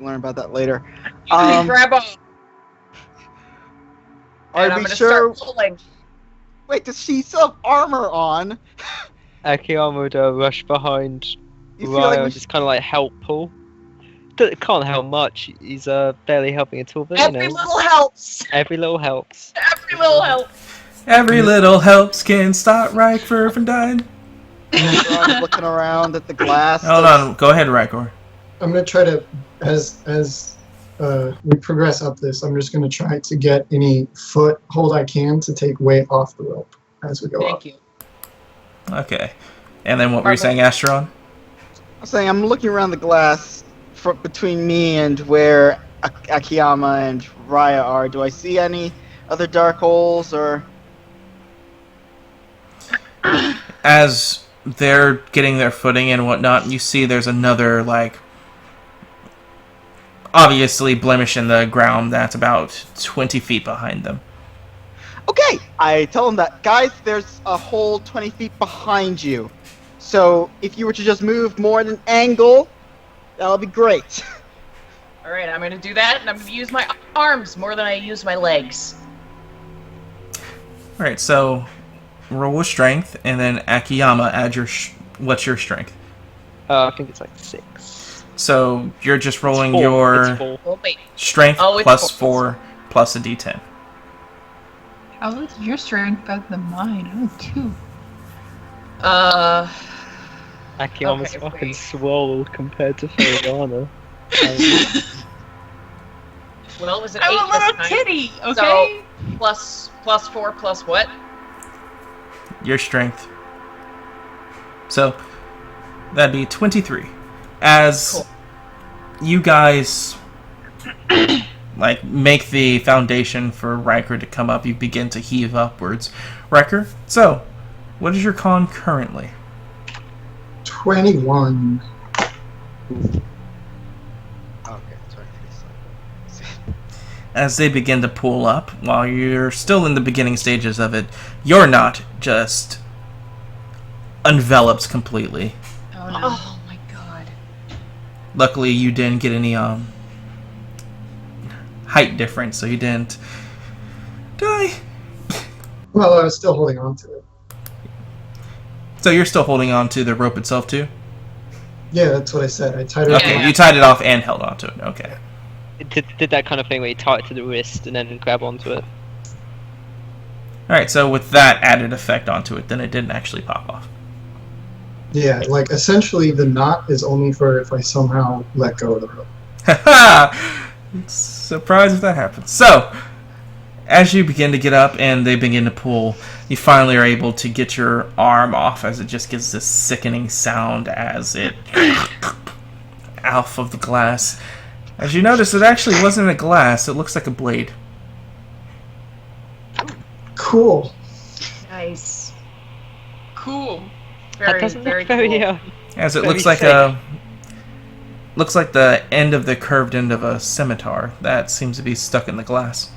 learn about that later. You can grab on, Are and I'm we gonna sure? start pulling. Wait, does she still have armor on? Akiyama would rush behind You feel like Ryo, we just kind of like help pull. Can't help much. He's barely helping at all, but Every you know, little helps. every little helps. Every little helps. Every little helps can stop Riker from dying. Ron's looking around at the glass. Hold on. Go ahead, Riker. I'm gonna try to, as we progress up this, I'm just gonna try to get any foothold I can to take weight off the rope as we go up. Thank you. Okay. And then what were you saying, Astron? I'm saying I'm looking around the glass between me and where Akiyama and Raya are. Do I see any other dark holes or? As they're getting their footing and whatnot, you see there's another, like, obviously blemish in the ground that's about 20 feet behind them. Okay, I tell them that, guys, there's a hole 20 feet behind you. So if you were to just move more at an angle, that'll be great. All right, I'm gonna do that, and I'm gonna use my arms more than I use my legs. Alright, so roll with strength, and then Akiyama, add your... what's your strength? I think it's like 6. So you're just rolling It's 4. your It's 4. Oh wait. strength Oh, it's plus 4. 4 plus a d10. How is your strength better than mine? Oh, 2. Akiyama's Okay, fucking wait. swole compared to Fariana. Well, is it 8 I'm a this little time? titty, okay? Plus 4 plus what? Your strength. So that'd be 23. As Cool. you guys like make the foundation for Riker to come up, you begin to heave upwards. Riker, so what is your con currently? 21. Okay, sorry. As they begin to pull up, while you're still in the beginning stages of it, you're not just enveloped completely. Oh no. Oh my god. Luckily, you didn't get any height difference, so you didn't die. Well, I was still holding on to it. So you're still holding on to the rope itself too? Yeah, that's what I said. I tied it Okay, up. you tied it off and held onto it. Okay. It did that kind of thing where you tie it to the wrist and then grab onto it. Alright, so with that added effect onto it, then it didn't actually pop off. Yeah, like essentially the knot is only for if I somehow let go of the rope. Haha! Surprised if that happens. So, as you begin to get up and they begin to pull, you finally are able to get your arm off as it just gives this sickening sound as it off of the glass. As you notice, it actually wasn't a glass, it looks like a blade. Cool. Nice. Cool. Very, That doesn't very look very, cool. As it Very looks like thick. looks like the end of the curved end of a scimitar that seems to be stuck in the glass.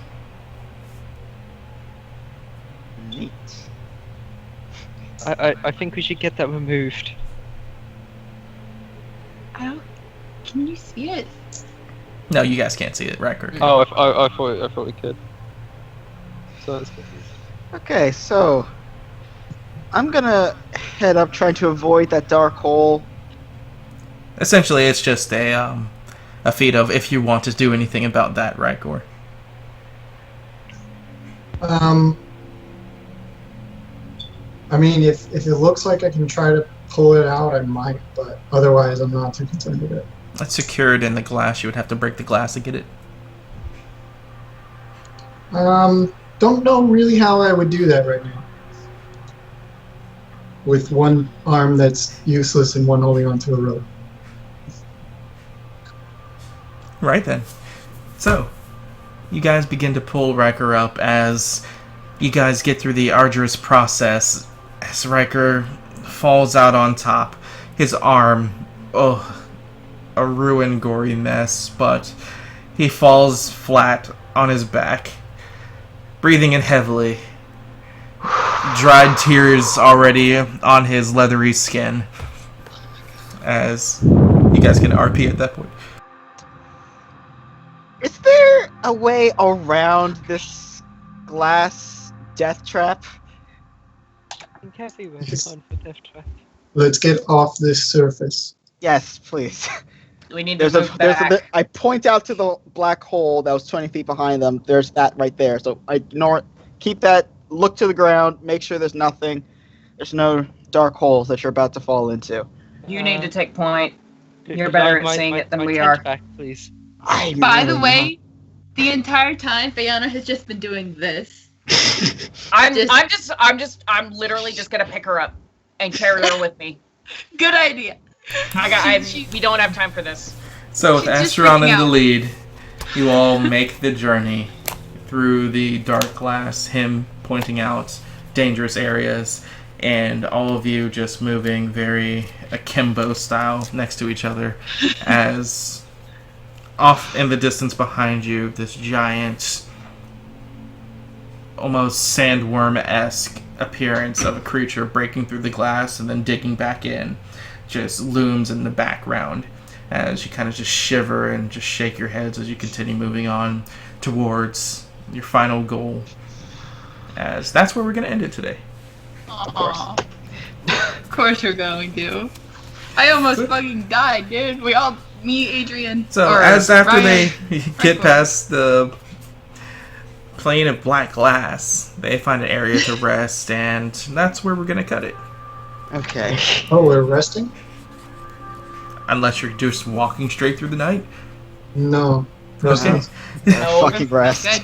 Neat. I think we should get that removed. I don't. Can you see it? No, you guys can't see it, Riker. Oh, I thought we could. So that's good. Okay, so I'm gonna head up trying to avoid that dark hole. Essentially, it's just a feat of if you want to do anything about that, Riker. I mean, if it looks like I can try to pull it out, I might, but otherwise I'm not too concerned with it. It's secured in the glass. You would have to break the glass to get it. Don't know really how I would do that right now. With one arm that's useless and one holding onto a rope. Right then. So, you guys begin to pull Riker up as you guys get through the arduous process as Riker falls out on top. His arm, a ruined, gory mess, but he falls flat on his back, breathing in heavily. Dried tears already on his leathery skin. As you guys can RP at that point. Is there a way around this glass death trap? Kathy went Yes. on for death trap. Let's get off this surface. Yes, please. We need to move back. I point out to the black hole that was 20 feet behind them. There's that right there. So I ignore it. Keep that. Look to the ground. Make sure there's nothing. There's no dark holes that you're about to fall into. You need to take point. Could You're you better have at seeing it than my we tent are. Back, please. By the way, the entire time Fiona has just been doing this. I'm literally just gonna pick her up and carry her with me. Good idea. We don't have time for this. So with She's just Astron freaking in the out. lead, you all make the journey through the dark glass, him pointing out dangerous areas, and all of you just moving very akimbo style next to each other as off in the distance behind you, this giant, almost sandworm-esque appearance of a creature breaking through the glass and then digging back in just looms in the background as you kind of just shiver and just shake your heads as you continue moving on towards your final goal. As that's where we're going to end it today. Of course we're going to. I almost fucking died, dude. Me, Adrian. So or as after Ryan, they get Michael. past the plane of black glass, they find an area to rest, and that's where we're going to cut it. Okay. Oh, we're resting? Unless you're just walking straight through the night. No. Okay. No. Fucking rest. Good.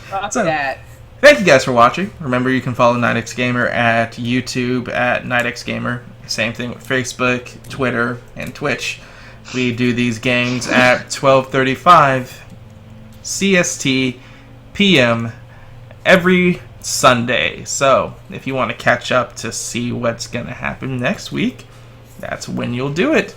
Fuck So- that. Thank you guys for watching. Remember, you can follow Nightxgamer at YouTube at Nightxgamer. Same thing with Facebook, Twitter, and Twitch. We do these games at 12:35 CST PM every Sunday. So, if you want to catch up to see what's going to happen next week, that's when you'll do it.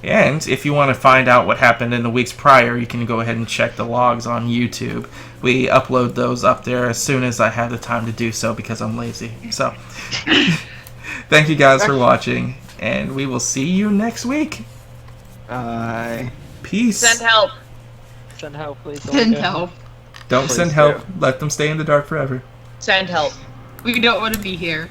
And if you want to find out what happened in the weeks prior, you can go ahead and check the logs on YouTube. We upload those up there as soon as I have the time to do so because I'm lazy. So, thank you guys for watching, and we will see you next week. Bye. Peace. Send help. Send help, please. Send help. Don't Please send help. Let them stay in the dark forever. Send help. We don't want to be here.